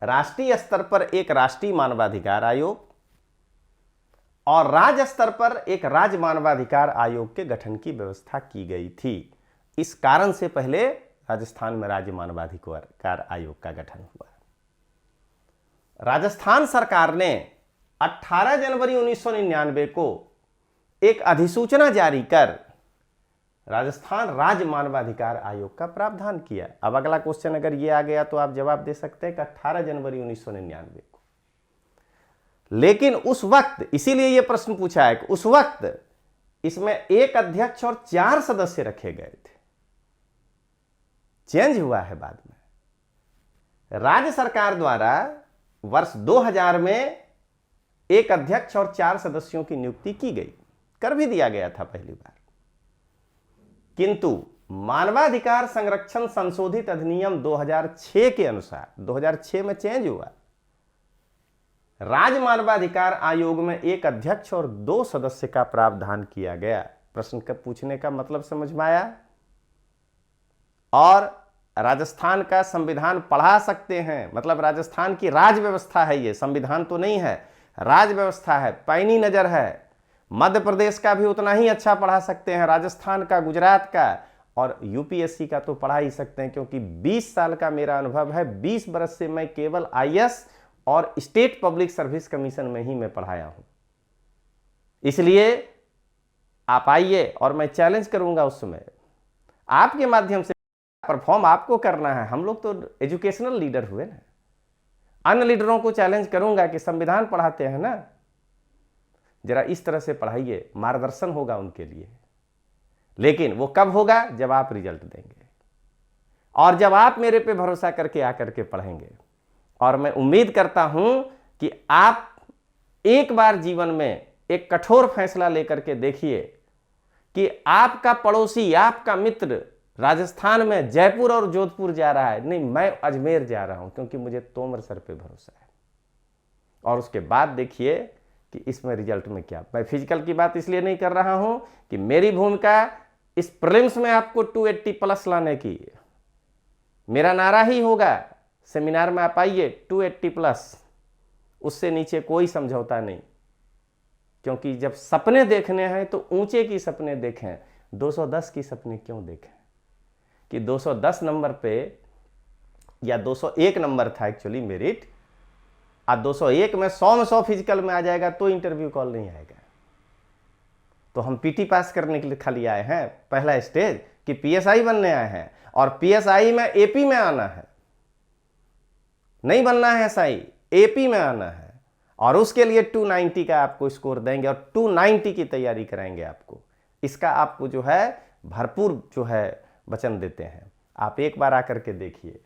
राष्ट्रीय स्तर पर एक राष्ट्रीय मानवाधिकार आयोग और राज्य स्तर पर एक राज्य मानवाधिकार आयोग के गठन की व्यवस्था की गई थी। इस कारण से पहले राजस्थान में राज्य मानवाधिकार आयोग का गठन हुआ। राजस्थान सरकार ने 18 जनवरी 1999 को एक अधिसूचना जारी कर राजस्थान राज्य मानवाधिकार आयोग का प्रावधान किया। अब अगला क्वेश्चन अगर ये आ गया तो आप जवाब दे सकते हैं कि 18 जनवरी 1999 को। लेकिन उस वक्त, इसीलिए यह प्रश्न पूछा है कि उस वक्त इसमें 1 अध्यक्ष और 4 सदस्य रखे गए थे। चेंज हुआ है बाद में। राज्य सरकार द्वारा वर्ष 2000 में 1 अध्यक्ष और 4 सदस्यों की नियुक्ति की गई, कर भी दिया गया था पहली बार। किंतु मानवाधिकार संरक्षण संशोधित अधिनियम 2006 के अनुसार 2006 में चेंज हुआ। राज्य मानवाधिकार आयोग में 1 अध्यक्ष और 2 सदस्य का प्रावधान किया गया। प्रश्न का पूछने का मतलब समझ में आया? और राजस्थान का संविधान पढ़ा सकते हैं, मतलब राजस्थान की राज्य व्यवस्था है, ये संविधान तो नहीं है, राज्य व्यवस्था है, पैनी नजर है। मध्य प्रदेश का भी उतना ही अच्छा पढ़ा सकते हैं, राजस्थान का, गुजरात का, और यूपीएससी का तो पढ़ा ही सकते हैं, क्योंकि 20 साल का मेरा अनुभव है। 20 बरस से मैं केवल आईएएस और स्टेट पब्लिक सर्विस कमीशन में ही मैं पढ़ाया हूं। इसलिए आप आइए और मैं चैलेंज करूंगा उस समय आपके माध्यम से। परफॉर्म आपको करना है, हम लोग तो एजुकेशनल लीडर हुए ना। अन्य लीडरों को चैलेंज करूंगा कि संविधान पढ़ाते हैं ना, जरा इस तरह से पढ़ाइए, मार्गदर्शन होगा उनके लिए। लेकिन वो कब होगा? जब आप रिजल्ट देंगे। और जब आप मेरे पे भरोसा करके आकर के पढ़ेंगे, और मैं उम्मीद करता हूं कि आप एक बार जीवन में एक कठोर फैसला लेकर के देखिए कि आपका पड़ोसी, आपका मित्र राजस्थान में जयपुर और जोधपुर जा रहा है, नहीं मैं अजमेर जा रहा हूं क्योंकि मुझे तोमर सर पे भरोसा है। और उसके बाद देखिए कि इसमें रिजल्ट में क्या। मैं फिजिकल की बात इसलिए नहीं कर रहा हूं कि मेरी भूमिका इस प्रीलिम्स में आपको 280 प्लस लाने की, मेरा नारा ही होगा सेमिनार में आप आइए 280 प्लस, उससे नीचे कोई समझौता नहीं। क्योंकि जब सपने देखने हैं तो ऊंचे की सपने देखें, 210 की सपने क्यों देखें कि 210 नंबर पे, या 201 नंबर था एक्चुअली मेरिट, और 201 में 100 में 100 फिजिकल में आ जाएगा तो इंटरव्यू कॉल नहीं आएगा। तो हम पीटी पास करने के लिए खाली आए हैं, पहला स्टेज कि पीएसआई बनने आए हैं, और पीएसआई में एपी में आना है, नहीं बनना है एसआई, एपी में आना है। और उसके लिए 290 का आपको स्कोर देंगे और 290 की तैयारी कराएंगे आपको। इसका आपको जो है भरपूर जो है वचन देते हैं। आप एक बार आकर के देखिए।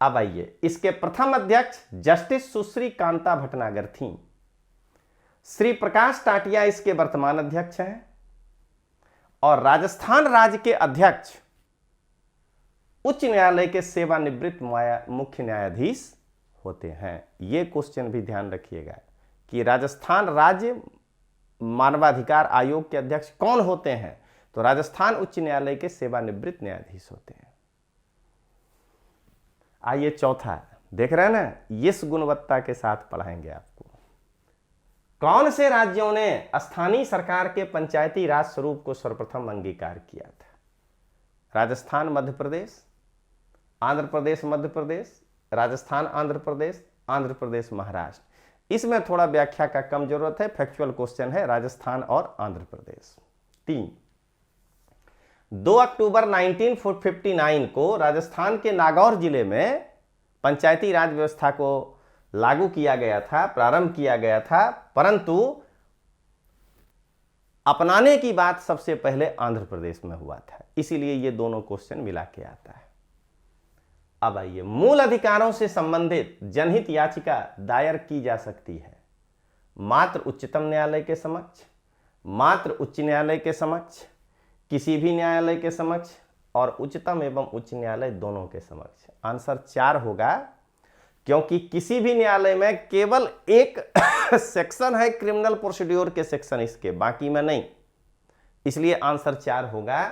अब आइए, इसके प्रथम अध्यक्ष जस्टिस सुश्री कांता भटनागर थी। श्री प्रकाश टाटिया इसके वर्तमान अध्यक्ष हैं, और राजस्थान राज्य के अध्यक्ष उच्च न्यायालय के सेवानिवृत्त मुख्य न्यायाधीश होते हैं। यह क्वेश्चन भी ध्यान रखिएगा कि राजस्थान राज्य मानवाधिकार आयोग के अध्यक्ष कौन होते हैं, तो राजस्थान उच्च न्यायालय के सेवानिवृत्त न्यायाधीश होते हैं। आइए चौथा, देख रहे हैं ना, इस गुणवत्ता के साथ पढ़ाएंगे आपको। कौन से राज्यों ने स्थानीय सरकार के पंचायती राज स्वरूप को सर्वप्रथम अंगीकार किया था? राजस्थान मध्य प्रदेश, आंध्र प्रदेश मध्य प्रदेश, राजस्थान आंध्र प्रदेश, आंध्र प्रदेश महाराष्ट्र। इसमें थोड़ा व्याख्या का कम जरूरत है, फैक्चुअल क्वेश्चन है, राजस्थान और आंध्र प्रदेश। 3, 2 अक्टूबर 1959 को राजस्थान के नागौर जिले में पंचायती राज व्यवस्था को लागू किया गया था, प्रारंभ किया गया था, परंतु अपनाने की बात सबसे पहले आंध्र प्रदेश में हुआ था। इसीलिए ये दोनों क्वेश्चन मिला के आता है। अब आइए, मूल अधिकारों से संबंधित जनहित याचिका दायर की जा सकती है मात्र उच्चतम न्यायालय के समक्ष, मात्र उच्च न्यायालय के समक्ष, किसी भी न्यायालय के समक्ष, और उच्चतम एवं उच्च न्यायालय दोनों के समक्ष। आंसर 4 होगा, क्योंकि किसी भी न्यायालय में केवल एक सेक्शन है क्रिमिनल प्रोसीड्योर के सेक्शन इसके, बाकी में नहीं। इसलिए आंसर 4 होगा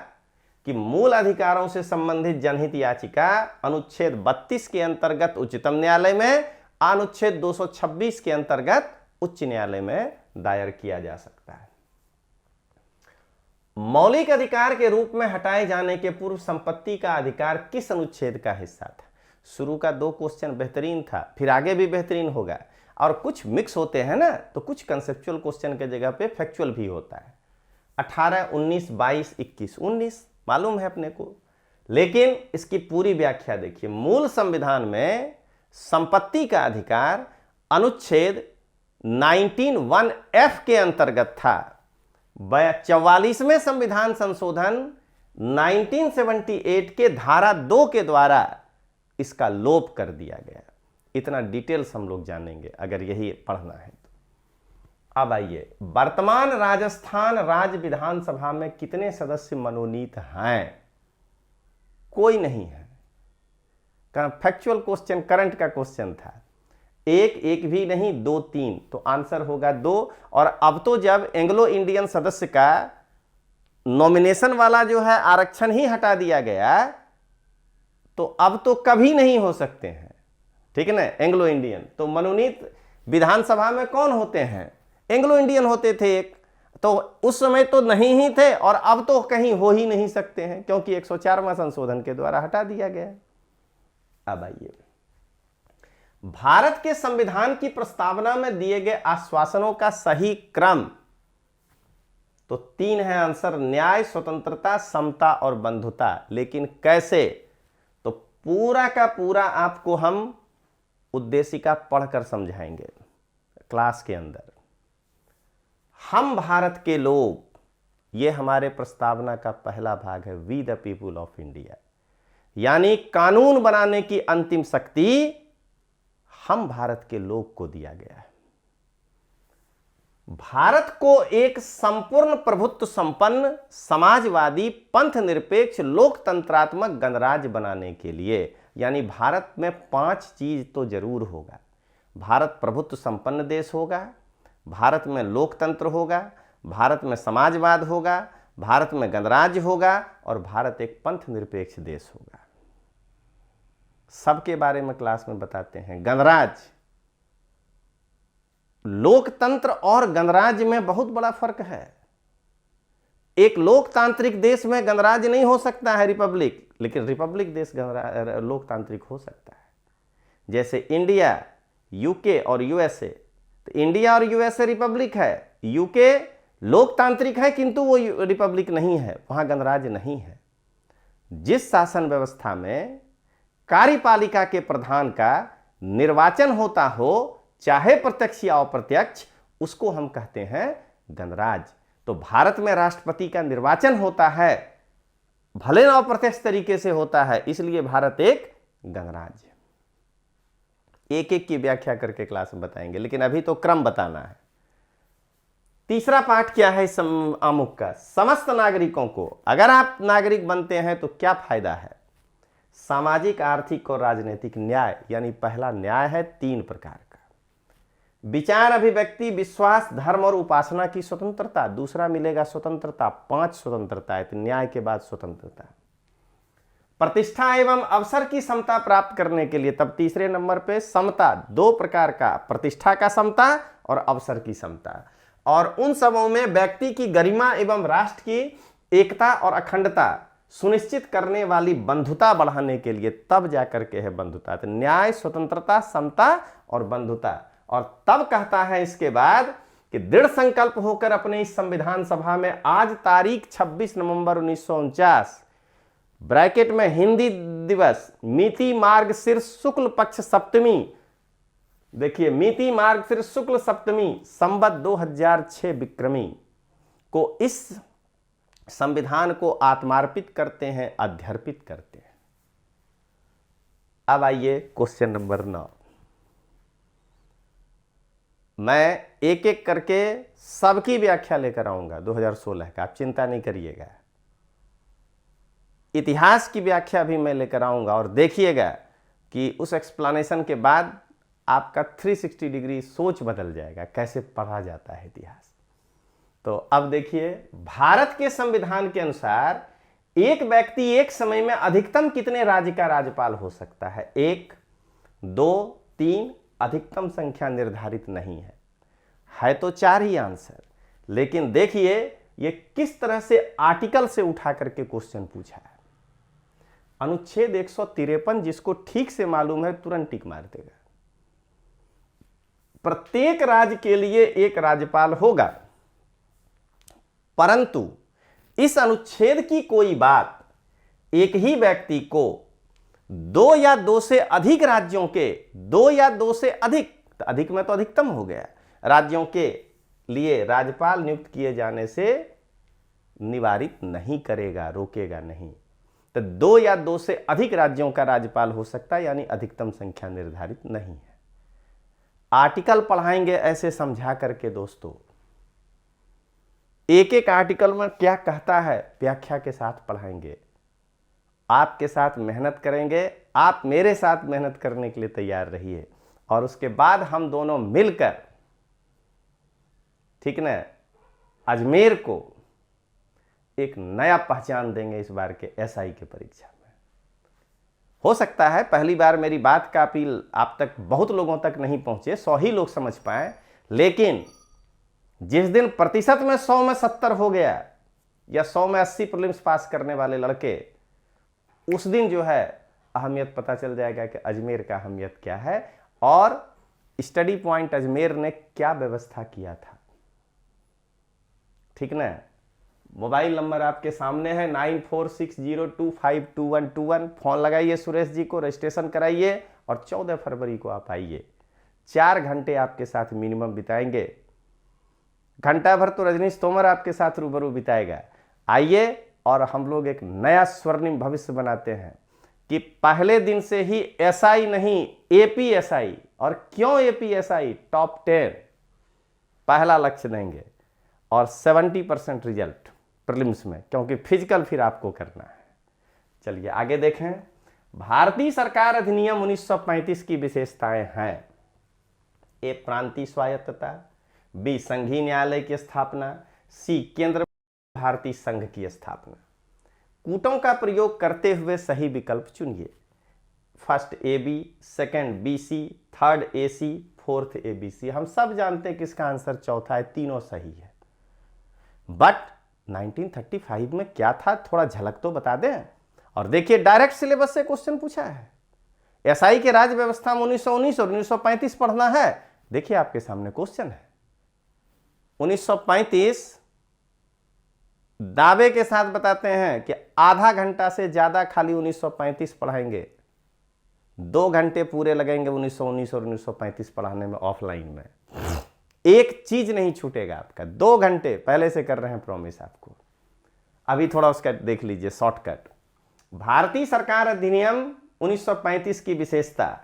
कि मूल अधिकारों से संबंधित जनहित याचिका अनुच्छेद 32 के अंतर्गत उच्चतम न्यायालय में, अनुच्छेद 226 के अंतर्गत उच्च न्यायालय में दायर किया जा सकता है। मौलिक अधिकार के रूप में हटाए जाने के पूर्व संपत्ति का अधिकार किस अनुच्छेद का हिस्सा था? शुरू का 2 क्वेश्चन बेहतरीन था, फिर आगे भी बेहतरीन होगा, और कुछ मिक्स होते हैं ना, तो कुछ कंसेप्चुअल क्वेश्चन के जगह पे फैक्चुअल भी होता है। 18, 19, 22, 21, 19 मालूम है अपने को, लेकिन इसकी पूरी व्याख्या देखिए। मूल संविधान में संपत्ति का अधिकार अनुच्छेद 19(1)(f) के अंतर्गत था। 44वें संविधान संशोधन 1978 के धारा 2 के द्वारा इसका लोप कर दिया गया। इतना डिटेल्स हम लोग जानेंगे अगर यही पढ़ना है तो। अब आइए, वर्तमान राजस्थान राज्य विधानसभा में कितने सदस्य मनोनीत हैं? कोई नहीं है। फैक्चुअल क्वेश्चन, करंट का क्वेश्चन था। एक भी नहीं, 2, 3, तो आंसर होगा 2। और अब तो जब एंग्लो इंडियन सदस्य का नॉमिनेशन वाला जो है आरक्षण ही हटा दिया गया, तो अब तो कभी नहीं हो सकते हैं, ठीक है ना। एंग्लो इंडियन तो मनोनीत विधानसभा में कौन होते हैं? एंग्लो इंडियन होते थे एक, तो उस समय तो नहीं ही थे, और अब तो कहीं हो ही नहीं सकते हैं, क्योंकि 104वां संशोधन के द्वारा हटा दिया गया। अब आइए, भारत के संविधान की प्रस्तावना में दिए गए आश्वासनों का सही क्रम, तो 3 है आंसर, न्याय, स्वतंत्रता, समता और बंधुता। लेकिन कैसे? तो पूरा का पूरा आपको हम उद्देशिका पढ़कर समझाएंगे क्लास के अंदर। हम भारत के लोग, ये हमारे प्रस्तावना का पहला भाग है, we the people of India. यानी कानून बनाने की अंतिम शक्ति हम भारत के लोग को दिया गया है। भारत को एक संपूर्ण प्रभुत्व संपन्न समाजवादी पंथ निरपेक्ष लोकतंत्रात्मक गणराज्य बनाने के लिए, यानी भारत में 5 चीज तो जरूर होगा। भारत प्रभुत्व संपन्न देश होगा, भारत में लोकतंत्र होगा, भारत में समाजवाद होगा, भारत में गणराज्य होगा और भारत एक पंथ निरपेक्ष देश होगा। सबके बारे में क्लास में बताते हैं। गणराज्य, लोकतंत्र और गणराज्य में बहुत बड़ा फर्क है। एक लोकतांत्रिक देश में गणराज्य नहीं हो सकता है, रिपब्लिक, लेकिन रिपब्लिक देश लोकतांत्रिक हो सकता है। जैसे इंडिया, यूके और यूएसए। तो इंडिया और यूएसए रिपब्लिक है, यूके लोकतांत्रिक है किंतु वो रिपब्लिक नहीं है, वहां गणराज्य नहीं है। जिस शासन व्यवस्था में कार्यपालिका के प्रधान का निर्वाचन होता हो, चाहे प्रत्यक्ष या अप्रत्यक्ष, उसको हम कहते हैं गणराज्य। तो भारत में राष्ट्रपति का निर्वाचन होता है, भले न अप्रत्यक्ष तरीके से होता है, इसलिए भारत एक गणराज्य। एक एक की व्याख्या करके क्लास में बताएंगे, लेकिन अभी तो क्रम बताना है। तीसरा पाठ क्या है इस आमुख का? समस्त नागरिकों को, अगर आप नागरिक बनते हैं तो क्या फायदा है? सामाजिक, आर्थिक और राजनीतिक न्याय, यानी पहला न्याय है 3 प्रकार का। विचार, अभिव्यक्ति, विश्वास, धर्म और उपासना की स्वतंत्रता। दूसरा मिलेगा स्वतंत्रता, 5 स्वतंत्रता है, तो न्याय के बाद स्वतंत्रता। प्रतिष्ठा एवं अवसर की समता प्राप्त करने के लिए, तब तीसरे नंबर पे समता, 2 प्रकार का, प्रतिष्ठा का समता और अवसर की समता। और उन सबों में व्यक्ति की गरिमा एवं राष्ट्र की एकता और अखंडता सुनिश्चित करने वाली बंधुता बढ़ाने के लिए, तब जाकर के है बंधुता। तो न्याय, स्वतंत्रता, समता और बंधुता। और तब कहता है इसके बाद कि दृढ़ संकल्प होकर अपने इस संविधान सभा में आज तारीख 26 नवंबर 1949 ब्रैकेट में हिंदी दिवस, मिति मार्गशीर्ष शुक्ल पक्ष सप्तमी, देखिए मिति मार्गशीर्ष शुक्ल सप्तमी संवत 2006 विक्रमी को इस संविधान को आत्मार्पित करते हैं, अध्यर्पित करते हैं। अब आइए क्वेश्चन नंबर 9। मैं एक एक करके सबकी व्याख्या लेकर आऊंगा 2016 का, आप चिंता नहीं करिएगा। इतिहास की व्याख्या भी मैं लेकर आऊंगा और देखिएगा कि उस एक्सप्लेनेशन के बाद आपका 360 डिग्री सोच बदल जाएगा, कैसे पढ़ा जाता है इतिहास। तो अब देखिए, भारत के संविधान के अनुसार एक व्यक्ति एक समय में अधिकतम कितने राज्य का राज्यपाल हो सकता है? 1, 2, 3, अधिकतम संख्या निर्धारित नहीं है तो 4 ही आंसर। लेकिन देखिए ये किस तरह से आर्टिकल से उठा करके क्वेश्चन पूछा है। अनुच्छेद 153, जिसको ठीक से मालूम है तुरंत टिक मार देगा। प्रत्येक राज्य के लिए एक राज्यपाल होगा, परंतु इस अनुच्छेद की कोई बात एक ही व्यक्ति को 2 या 2 से अधिक राज्यों के, 2 या 2 से अधिक, अधिक में तो अधिकतम हो गया, राज्यों के लिए राज्यपाल नियुक्त किए जाने से निवारित नहीं करेगा, रोकेगा नहीं। तो 2 या 2 से अधिक राज्यों का राज्यपाल हो सकता है, यानी अधिकतम संख्या निर्धारित नहीं है। आर्टिकल पढ़ाएंगे ऐसे समझा करके दोस्तों, एक एक आर्टिकल में क्या कहता है व्याख्या के साथ पढ़ाएंगे। आपके साथ मेहनत करेंगे, आप मेरे साथ मेहनत करने के लिए तैयार रहिए और उसके बाद हम दोनों मिलकर, ठीक ना, अजमेर को एक नया पहचान देंगे इस बार के एसआई के परीक्षा में। हो सकता है पहली बार मेरी बात का अपील आप तक बहुत लोगों तक नहीं पहुंचे, 100 ही लोग समझ पाए, लेकिन जिस दिन प्रतिशत में 100 में 70 हो गया या 100 में 80 प्रीलिम्स पास करने वाले लड़के, उस दिन जो है अहमियत पता चल जाएगा कि अजमेर का अहमियत क्या है और स्टडी पॉइंट अजमेर ने क्या व्यवस्था किया था। ठीक ना, मोबाइल नंबर आपके सामने है 9460252121। फोन लगाइए सुरेश जी को, रजिस्ट्रेशन कराइए और 14 फरवरी को आप आइए। 4 घंटे आपके साथ मिनिमम बिताएंगे, घंटा भर तो रजनीश तोमर आपके साथ रूबरू बिताएगा। आइए और हम लोग एक नया स्वर्णिम भविष्य बनाते हैं। कि पहले दिन से ही एसआई नहीं एपीएसआई, और क्यों एपीएसआई, टॉप 10 पहला लक्ष्य देंगे, और 70% रिजल्ट प्रीलिम्स में, क्योंकि फिजिकल फिर आपको करना है। चलिए आगे देखें। भारतीय सरकार अधिनियम 1935 की विशेषताएं हैं। ए प्रांतीय स्वायत्तता, बी संघीय न्यायालय की स्थापना, सी केंद्र भारतीय संघ की स्थापना। कूटों का प्रयोग करते हुए सही विकल्प चुनिए। First A B, second B C, third A C, fourth A B C. हम सब जानते हैं कि इसका आंसर चौथा है, तीनों सही है। बट 1935 में क्या था, थोड़ा झलक तो बता दें। और देखिए डायरेक्ट सिलेबस से क्वेश्चन पूछा है। एसआई के राज्य व्यवस्था में 1919 और 1935 पढ़ना है। देखिए आपके सामने क्वेश्चन है 1935, दावे के साथ बताते हैं कि आधा घंटा से ज्यादा खाली 1935 पढ़ाएंगे, 2 घंटे पूरे लगेंगे 1919 और 1935 पढ़ाने में ऑफलाइन में। एक चीज नहीं छूटेगा आपका, 2 घंटे पहले से कर रहे हैं प्रॉमिस आपको। अभी थोड़ा उसका देख लीजिए शॉर्टकट। भारतीय सरकार अधिनियम 1935 की विशेषता,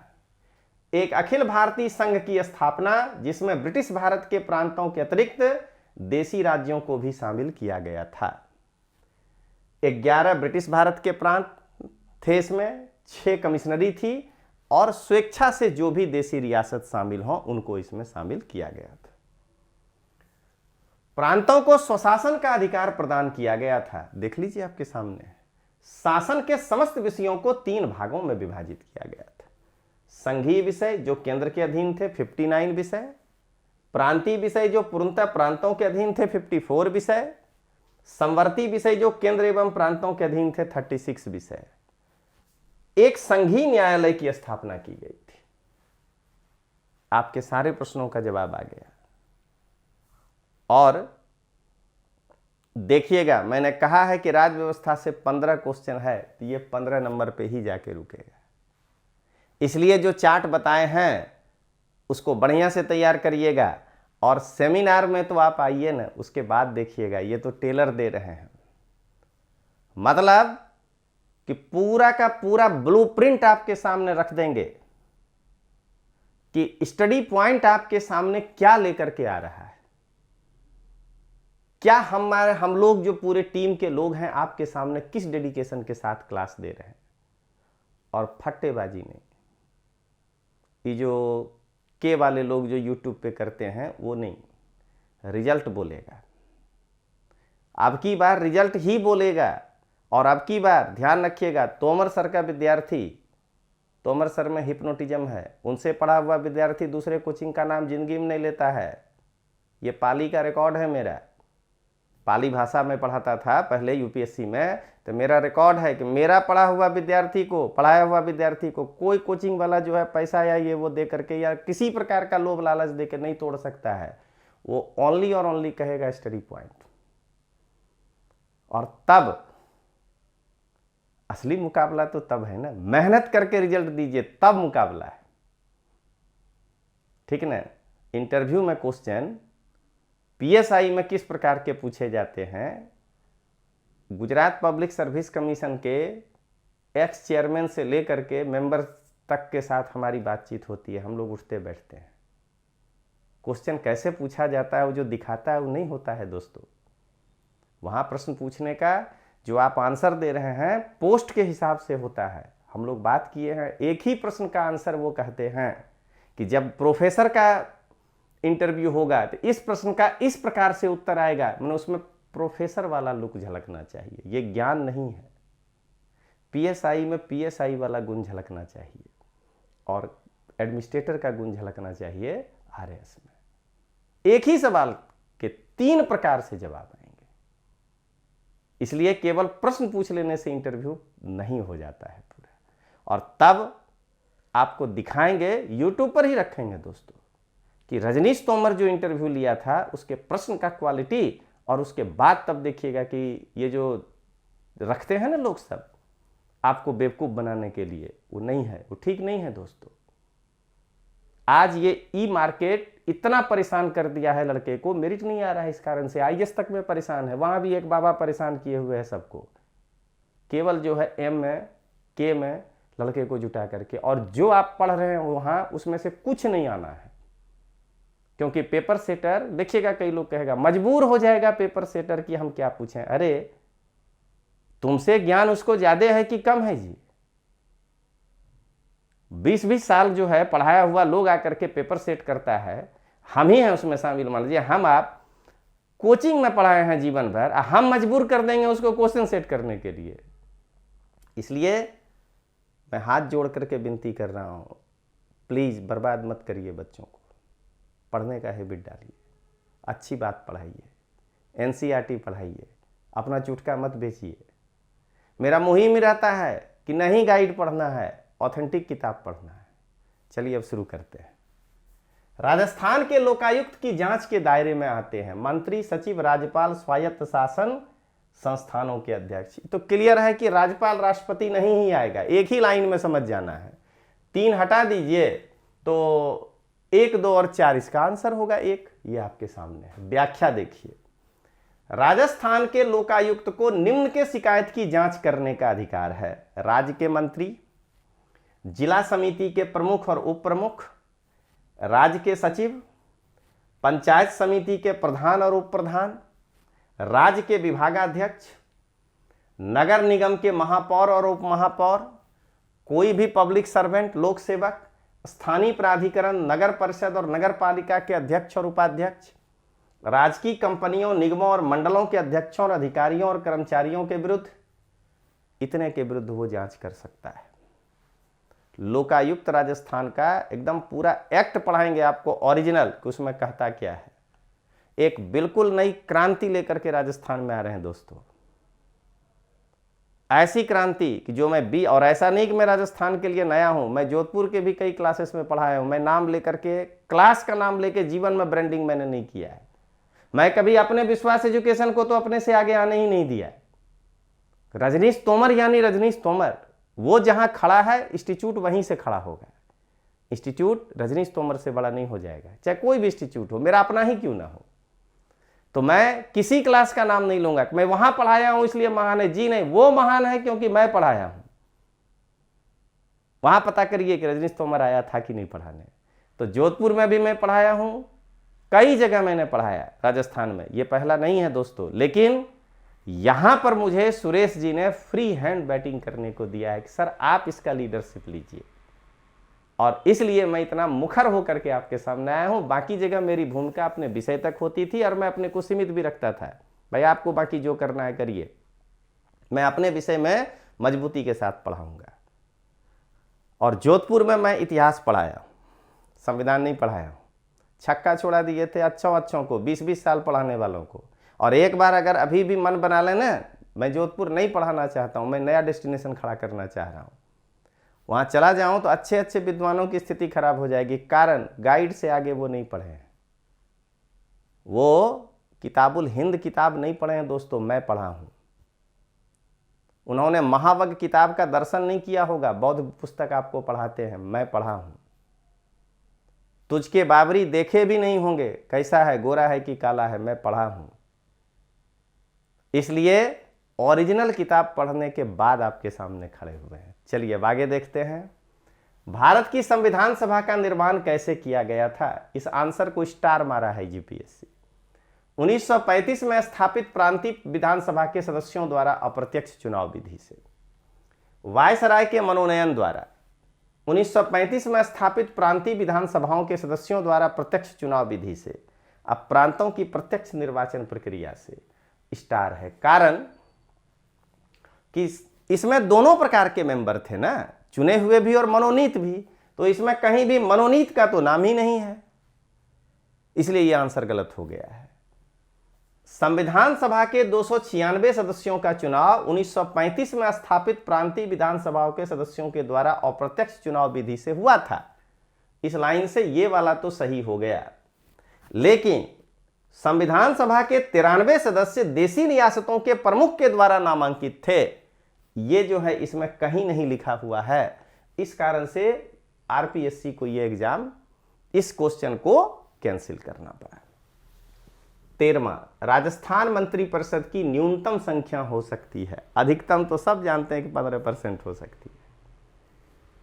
एक अखिल भारतीय संघ की स्थापना जिसमें ब्रिटिश भारत के प्रांतों के अतिरिक्त देशी राज्यों को भी शामिल किया गया था। 11 ब्रिटिश भारत के प्रांत थे इसमें, 6 कमिश्नरी थी, और स्वेच्छा से जो भी देशी रियासत शामिल हो उनको इसमें शामिल किया गया था। प्रांतों को स्वशासन का अधिकार प्रदान किया गया था। देख लीजिए आपके सामने, शासन के समस्त विषयों को 3 भागों में विभाजित किया गया था। संघीय विषय जो केंद्र के अधीन थे 59 विषय, प्रांतीय विषय जो पूर्णतः प्रांतों के अधीन थे 54 विषय, संवर्ती विषय जो केंद्र एवं प्रांतों के अधीन थे 36 विषय। एक संघीय न्यायालय की स्थापना की गई थी। आपके सारे प्रश्नों का जवाब आ गया। और देखिएगा मैंने कहा है कि राज्य व्यवस्था से 15 क्वेश्चन है, तो ये 15 नंबर पे ही जाके रुकेगा। इसलिए जो चार्ट बताए हैं उसको बढ़िया से तैयार करिएगा, और सेमिनार में तो आप आइए ना, उसके बाद देखिएगा। ये तो टेलर दे रहे हैं, मतलब कि पूरा का पूरा ब्लूप्रिंट आपके सामने रख देंगे कि स्टडी पॉइंट आपके सामने क्या लेकर के आ रहा है, क्या हम लोग जो पूरे टीम के लोग हैं आपके सामने किस डेडिकेशन के साथ क्लास दे रहे हैं। और फट्टेबाजी नहीं, ये जो के वाले लोग जो यूट्यूब पे करते हैं वो नहीं, रिजल्ट बोलेगा। अब की बार रिजल्ट ही बोलेगा। और अब की बार ध्यान रखिएगा, तोमर सर का विद्यार्थी, तोमर सर में हिप्नोटिज्म है, उनसे पढ़ा हुआ विद्यार्थी दूसरे कोचिंग का नाम जिंदगी में नहीं लेता है। ये पाली का रिकॉर्ड है मेरा, पाली भाषा में पढ़ाता था पहले यूपीएससी में, तो मेरा रिकॉर्ड है कि मेरा पढ़ाया हुआ विद्यार्थी को कोई कोचिंग वाला जो है पैसा या ये वो दे करके या किसी प्रकार का लोभ लालच दे के नहीं तोड़ सकता है। वो ओनली और ओनली कहेगा स्टडी पॉइंट। और तब असली मुकाबला तो तब है ना, मेहनत करके रिजल्ट दीजिए तब मुकाबला है, ठीक ना। इंटरव्यू में क्वेश्चन पीएसआई में किस प्रकार के पूछे जाते हैं, गुजरात पब्लिक सर्विस कमीशन के एक्स चेयरमैन से लेकर के मेंबर तक के साथ हमारी बातचीत होती है। हम लोग उठते बैठते हैं, क्वेश्चन कैसे पूछा जाता है वो जो दिखाता है वो नहीं होता है दोस्तों। वहाँ प्रश्न पूछने का जो आप आंसर दे रहे हैं पोस्ट के हिसाब से होता है। हम लोग बात किए हैं, एक ही प्रश्न का आंसर वो कहते हैं कि जब प्रोफेसर का इंटरव्यू होगा तो इस प्रश्न का इस प्रकार से उत्तर आएगा, मैंने उसमें प्रोफेसर वाला लुक झलकना चाहिए। ये ज्ञान नहीं है, पीएसआई में पीएसआई वाला गुण झलकना चाहिए और एडमिनिस्ट्रेटर का गुण झलकना चाहिए आरएएस में। एक ही सवाल के 3 प्रकार से जवाब आएंगे, इसलिए केवल प्रश्न पूछ लेने से इंटरव्यू नहीं हो जाता है पूरा। और तब आपको दिखाएंगे, यूट्यूब पर ही रखेंगे दोस्तों, कि रजनीश तोमर जो इंटरव्यू लिया था उसके प्रश्न का क्वालिटी, और उसके बाद तब देखिएगा कि ये जो रखते हैं ना लोग सब आपको बेवकूफ़ बनाने के लिए, वो नहीं है, वो ठीक नहीं है दोस्तों। आज ये ई मार्केट इतना परेशान कर दिया है लड़के को, मेरिट नहीं आ रहा है इस कारण से, आईएएस तक में परेशान है, वहाँ भी एक बाबा परेशान किए हुए है सबको। केवल जो है एम में, के में लड़के को जुटा करके, और जो आप पढ़ रहे हैं वहाँ उसमें से कुछ नहीं आना है। क्योंकि पेपर सेटर, देखिएगा कई लोग कहेगा मजबूर हो जाएगा पेपर सेटर कि हम क्या पूछें। अरे तुमसे ज्ञान उसको ज्यादा है कि कम है जी? 20-20 साल जो है पढ़ाया हुआ लोग आकर के पेपर सेट करता है, हम ही हैं उसमें शामिल। मान लीजिए हम आप कोचिंग में पढ़ाए हैं जीवन भर, हम मजबूर कर देंगे उसको क्वेश्चन सेट करने के लिए। इसलिए मैं हाथ जोड़ करके विनती कर रहा हूँ, प्लीज़ बर्बाद मत करिए बच्चों को, पढ़ने का हैबिट डालिए, अच्छी बात पढ़ाइए, एनसीईआरटी पढ़ाइए, अपना चुटका मत बेचिए। मेरा मुहिम ही रहता है कि नहीं गाइड पढ़ना है, ऑथेंटिक किताब पढ़ना है। चलिए अब शुरू करते हैं। राजस्थान के लोकायुक्त की जांच के दायरे में आते हैं मंत्री, सचिव, राज्यपाल, स्वायत्त शासन संस्थानों के अध्यक्ष। तो क्लियर है कि राज्यपाल राष्ट्रपति नहीं ही आएगा, एक ही लाइन में समझ जाना है। 3 हटा दीजिए तो 1, 2 और 4 इसका आंसर होगा 1। ये आपके सामने है। व्याख्या देखिए, राजस्थान के लोकायुक्त को निम्न के शिकायत की जांच करने का अधिकार है। राज्य के मंत्री, जिला समिति के प्रमुख और उप प्रमुख, राज्य के सचिव, पंचायत समिति के प्रधान और उप प्रधान, राज्य के विभागाध्यक्ष, नगर निगम के महापौर और उप महापौर, कोई भी पब्लिक सर्वेंट, लोक सेवक, स्थानीय प्राधिकरण, नगर परिषद और नगर पालिका के अध्यक्ष और उपाध्यक्ष, राजकीय कंपनियों, निगमों और मंडलों के अध्यक्षों और अधिकारियों और कर्मचारियों के विरुद्ध, इतने के विरुद्ध वो जांच कर सकता है। लोकायुक्त राजस्थान का एकदम पूरा एक्ट पढ़ाएंगे आपको ओरिजिनल, कि उसमें कहता क्या है। एक बिल्कुल नई क्रांति लेकर के राजस्थान में आ रहे हैं दोस्तों, ऐसी क्रांति कि जो मैं और ऐसा नहीं कि मैं राजस्थान के लिए नया हूं, मैं जोधपुर के भी कई क्लासेस में पढ़ाया हूं। मैं नाम लेकर के, क्लास का नाम लेके जीवन में ब्रांडिंग मैंने नहीं किया है। मैं कभी अपने विश्वास एजुकेशन को तो अपने से आगे आने ही नहीं दिया। रजनीश तोमर यानी रजनीश तोमर, वो जहां खड़ा है इंस्टीट्यूट वहीं से खड़ा होगा। इंस्टीट्यूट रजनीश तोमर से बड़ा नहीं हो जाएगा, चाहे कोई भी इंस्टीट्यूट हो, मेरा अपना ही क्यों ना हो। तो मैं किसी क्लास का नाम नहीं लूंगा कि मैं वहां पढ़ाया हूं इसलिए महान है। जी नहीं, वो महान है क्योंकि मैं पढ़ाया हूं। वहां पता करिए कि रजनीश तोमर आया था कि नहीं पढ़ाने। तो जोधपुर में भी मैं पढ़ाया हूं, कई जगह मैंने पढ़ाया राजस्थान में, ये पहला नहीं है दोस्तों। लेकिन यहां पर मुझे सुरेश जी ने फ्री हैंड बैटिंग करने को दिया है कि सर आप इसका लीडरशिप लीजिए, और इसलिए मैं इतना मुखर होकर के आपके सामने आया हूं। बाकी जगह मेरी भूमिका अपने विषय तक होती थी और मैं अपने को सीमित भी रखता था, भाई आपको बाकी जो करना है करिए, मैं अपने विषय में मजबूती के साथ पढ़ाऊंगा। और जोधपुर में मैं इतिहास पढ़ाया, संविधान नहीं पढ़ाया हूं। छक्का छोड़ा दिए थे अच्छों को, 20-20 साल पढ़ाने वालों को। और एक बार अगर अभी भी मन बना लेना, मैं जोधपुर नहीं पढ़ाना चाहता हूं, मैं नया डेस्टिनेशन खड़ा करना चाह रहा हूं, वहां चला जाऊं तो अच्छे अच्छे विद्वानों की स्थिति खराब हो जाएगी। कारण गाइड से आगे वो नहीं पढ़े हैं, वो किताबुल हिंद किताब नहीं पढ़े हैं दोस्तों, मैं पढ़ा हूं। उन्होंने महावग किताब का दर्शन नहीं किया होगा, बौद्ध पुस्तक आपको पढ़ाते हैं, मैं पढ़ा हूं। तुझके बाबरी देखे भी नहीं होंगे, कैसा है, गोरा है कि काला है, मैं पढ़ा हूं। इसलिए ओरिजिनल किताब पढ़ने के बाद आपके सामने खड़े हुए हैं। चलिए अब आगे देखते हैं। भारत की संविधान सभा का निर्माण कैसे किया गया था? इस आंसर को स्टार मारा है यूपीएससी। 1935 में स्थापित प्रांतीय विधानसभा के सदस्यों द्वारा अप्रत्यक्ष चुनाव विधि से, वायसराय के मनोनयन द्वारा 1935 में स्थापित प्रांतीय विधानसभाओं के सदस्यों द्वारा प्रत्यक्ष चुनाव विधि से, अब प्रांतों की प्रत्यक्ष निर्वाचन प्रक्रिया से। स्टार है कारण कि इसमें दोनों प्रकार के मेंबर थे ना, चुने हुए भी और मनोनीत भी। तो इसमें कहीं भी मनोनीत का तो नाम ही नहीं है, इसलिए यह आंसर गलत हो गया है। संविधान सभा के 296 सदस्यों का चुनाव 1935 में स्थापित प्रांतीय विधानसभाओं के सदस्यों के द्वारा अप्रत्यक्ष चुनाव विधि से हुआ था। इस लाइन से ये वाला तो सही हो गया, लेकिन संविधान सभा के 93 सदस्य देशी रियासतों के प्रमुख के द्वारा नामांकित थे। ये जो है इसमें कहीं नहीं लिखा हुआ है, इस कारण से आरपीएससी को ये एग्जाम इस क्वेश्चन को कैंसिल करना पड़ा। 13वां, राजस्थान मंत्रिपरिषद की न्यूनतम संख्या हो सकती है, अधिकतम तो सब जानते हैं कि 15% हो सकती है।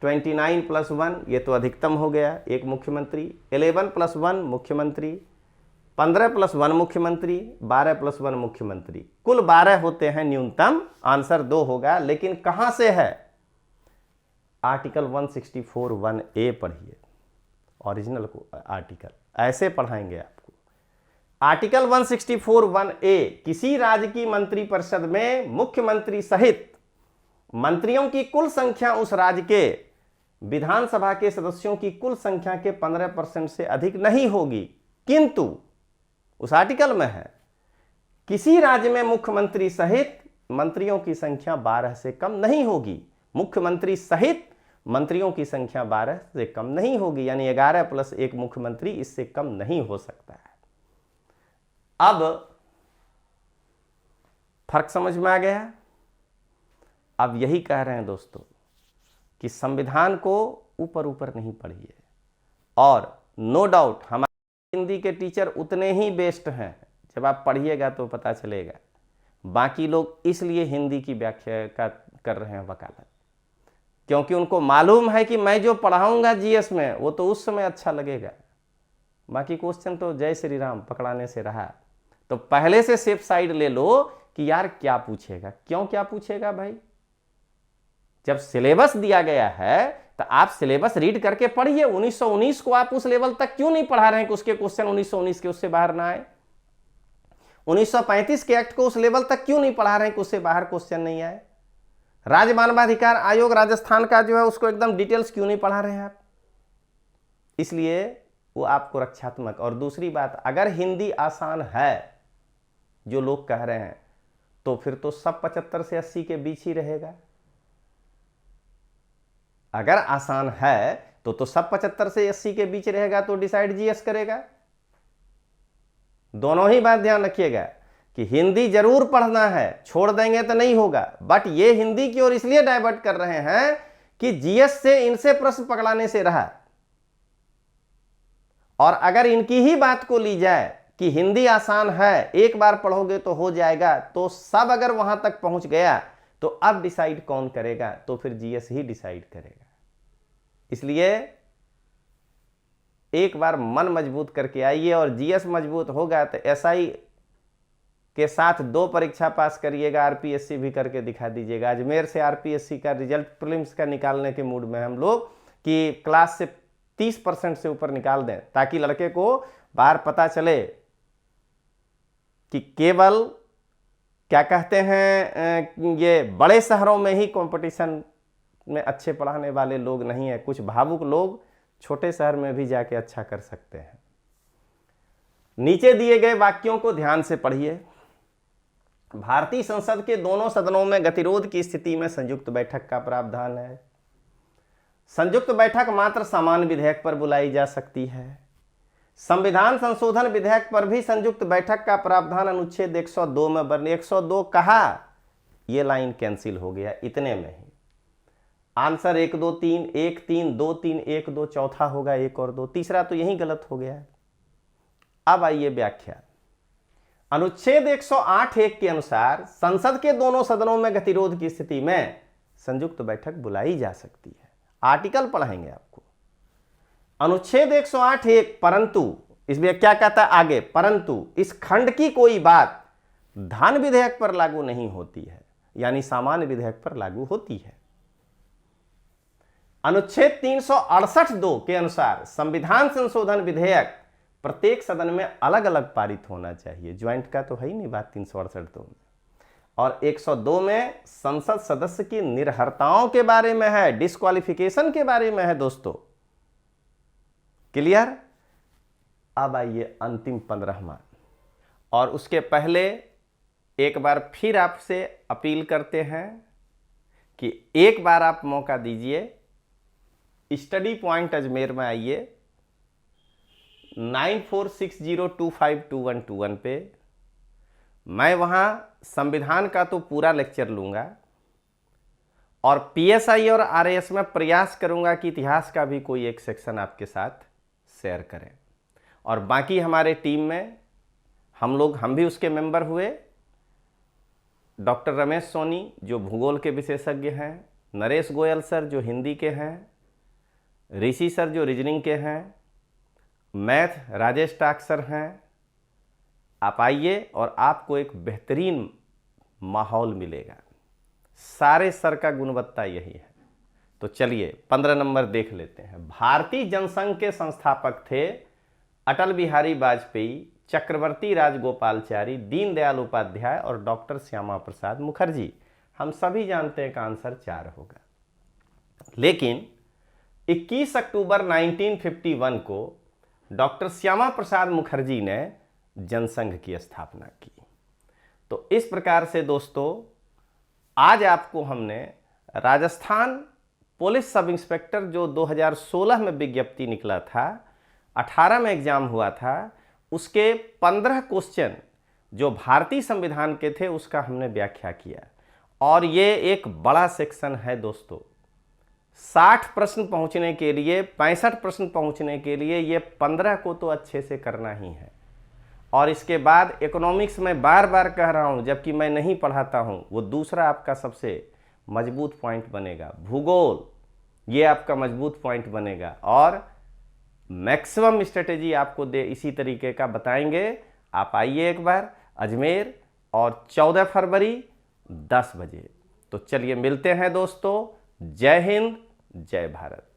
29 + 1 ये तो अधिकतम हो गया, एक मुख्यमंत्री। 11 + 1 मुख्यमंत्री, 15 + 1 मुख्यमंत्री, 12 + 1 मुख्यमंत्री, कुल 12 होते हैं न्यूनतम। आंसर 2 होगा। लेकिन कहां से है? आर्टिकल 164(1)A पढ़िए, ओरिजिनल को आर्टिकल ऐसे पढ़ाएंगे आपको। आर्टिकल 164(1)A किसी राज्य की मंत्रिपरिषद में मुख्यमंत्री सहित मंत्रियों की कुल संख्या उस राज्य के विधानसभा के सदस्यों की कुल संख्या के 15% से अधिक नहीं होगी। किंतु उस आर्टिकल में है, किसी राज्य में मुख्यमंत्री सहित मंत्रियों की संख्या 12 से कम नहीं होगी। मुख्यमंत्री सहित मंत्रियों की संख्या 12 से कम नहीं होगी, यानी 11 + 1 मुख्यमंत्री, इससे कम नहीं हो सकता है। अब फर्क समझ में आ गया? अब यही कह रहे हैं दोस्तों कि संविधान को ऊपर ऊपर नहीं पढ़िए। और नो डाउट हमारे हिंदी के टीचर उतने ही बेस्ट हैं, जब आप पढ़िएगा तो पता चलेगा। बाकी लोग इसलिए हिंदी की व्याख्या का कर रहे हैं वकालत, क्योंकि उनको मालूम है कि मैं जो पढ़ाऊंगा जीएस में वो तो उस समय अच्छा लगेगा, बाकी क्वेश्चन तो जय श्री राम पकड़ाने से रहा। तो पहले से सेफ साइड ले लो कि यार क्या पूछेगा, क्यों क्या पूछेगा भाई। जब सिलेबस दिया गया है तो आप सिलेबस रीड करके पढ़िए। 1919 को आप उस लेवल तक क्यों नहीं पढ़ा रहे हैं कि उसके क्वेश्चन 1919 के उससे बाहर ना आए। 1935 के एक्ट को उस लेवल तक क्यों नहीं पढ़ा रहे हैं कि उससे बाहर क्वेश्चन नहीं आए। राज्य मानवाधिकार आयोग राजस्थान का जो है उसको एकदम डिटेल्स क्यों नहीं पढ़ा रहे हैं आप। इसलिए वो आपको रक्षात्मक। और दूसरी बात, अगर हिंदी आसान है जो लोग कह रहे हैं, तो फिर तो सब 75 से 80 के बीच ही रहेगा। अगर आसान है तो सब 75 से 80 के बीच रहेगा, तो डिसाइड जीएस करेगा। दोनों ही बात ध्यान रखिएगा कि हिंदी जरूर पढ़ना है, छोड़ देंगे तो नहीं होगा। बट ये हिंदी की ओर इसलिए डाइवर्ट कर रहे हैं कि जीएस से इनसे प्रश्न पकड़ाने से रहा। और अगर इनकी ही बात को ली जाए कि हिंदी आसान है, एक बार पढ़ोगे तो हो जाएगा, तो सब अगर वहां तक पहुंच गया तो अब डिसाइड कौन करेगा? तो फिर जीएस ही डिसाइड करेगा। इसलिए एक बार मन मजबूत करके आइए, और जीएस मजबूत होगा तो एसआई के साथ 2 परीक्षा पास करिएगा, आरपीएससी भी करके दिखा दीजिएगा। अजमेर से आरपीएससी का रिजल्ट प्रीलिम्स का निकालने के मूड में हम लोग कि क्लास से 30% से ऊपर निकाल दें, ताकि लड़के को बाहर पता चले कि केवल क्या कहते हैं, ये बड़े शहरों में ही कंपटीशन में अच्छे पढ़ाने वाले लोग नहीं है, कुछ भावुक लोग छोटे शहर में भी जाके अच्छा कर सकते हैं। नीचे दिए गए वाक्यों को ध्यान से पढ़िए। भारतीय संसद के दोनों सदनों में गतिरोध की स्थिति में संयुक्त बैठक का प्रावधान है। संयुक्त बैठक मात्र सामान्य विधेयक पर बुलाई जा सकती है। संविधान संशोधन विधेयक पर भी संयुक्त बैठक का प्रावधान अनुच्छेद 102 में वर्णित। 102 कहा, यह लाइन कैंसिल हो गया इतने में ही। आंसर 1 2 3 1 3 2 3 1 2, चौथा होगा 1 और 2, तीसरा तो यही गलत हो गया। अब आइए व्याख्या। अनुच्छेद 108(1) के अनुसार संसद के दोनों सदनों में गतिरोध की स्थिति में संयुक्त बैठक बुलाई जा सकती है। आर्टिकल पढ़ाएंगे आपको। अनुच्छेद 108(1), परंतु इसमें क्या कहता है आगे, परंतु इस खंड की कोई बात धन विधेयक पर लागू नहीं होती है, यानी सामान्य विधेयक पर लागू होती है। अनुच्छेद 368(2) के अनुसार संविधान संशोधन विधेयक प्रत्येक सदन में अलग अलग पारित होना चाहिए। ज्वाइंट का तो है ही नहीं बात 368(2) में। और 102 में संसद सदस्य की निर्हरताओं के बारे में है, डिस्क्वालिफिकेशन के बारे में है दोस्तों। क्लियर? अब आइए अंतिम 15वां। और उसके पहले एक बार फिर आपसे अपील करते हैं कि एक बार आप मौका दीजिए, स्टडी पॉइंट अजमेर में आइए, 9460252121 पे। मैं वहाँ संविधान का तो पूरा लेक्चर लूँगा, और पीएसआई और आरएएस में प्रयास करूँगा कि इतिहास का भी कोई एक सेक्शन आपके साथ शेयर करें। और बाकी हमारे टीम में हम भी उसके मेंबर हुए। डॉक्टर रमेश सोनी जो भूगोल के विशेषज्ञ हैं, नरेश गोयल सर जो हिंदी के हैं, ऋषि सर जो रीजनिंग के हैं, मैथ राजेश टाक सर हैं। आप आइए और आपको एक बेहतरीन माहौल मिलेगा। सारे सर का गुणवत्ता यही है। तो चलिए 15 नंबर देख लेते हैं। भारतीय जनसंघ के संस्थापक थे अटल बिहारी वाजपेयी, चक्रवर्ती राजगोपालचारी, दीनदयाल उपाध्याय और डॉक्टर श्यामा प्रसाद मुखर्जी। हम सभी जानते हैं कि आंसर 4 होगा। लेकिन 21 अक्टूबर 1951 को डॉक्टर श्यामा प्रसाद मुखर्जी ने जनसंघ की स्थापना की। तो इस प्रकार से दोस्तों आज आपको हमने राजस्थान पुलिस सब इंस्पेक्टर जो 2016 में विज्ञप्ति निकला था, 18 में एग्जाम हुआ था, उसके 15 क्वेश्चन जो भारतीय संविधान के थे उसका हमने व्याख्या किया। और ये एक बड़ा सेक्शन है दोस्तों। 60 प्रश्न पहुंचने के लिए, 65 प्रश्न पहुंचने के लिए ये 15 को तो अच्छे से करना ही है। और इसके बाद इकोनॉमिक्स में बार बार कह रहा हूं, जबकि मैं नहीं पढ़ाता हूं, वो दूसरा आपका सबसे मजबूत पॉइंट बनेगा। भूगोल ये आपका मजबूत पॉइंट बनेगा। और मैक्सिमम स्ट्रेटेजी आपको इसी तरीके का बताएंगे। आप आइए एक बार अजमेर, और 14 फरवरी 10 बजे। तो चलिए मिलते हैं दोस्तों। जय हिंद, जय भारत।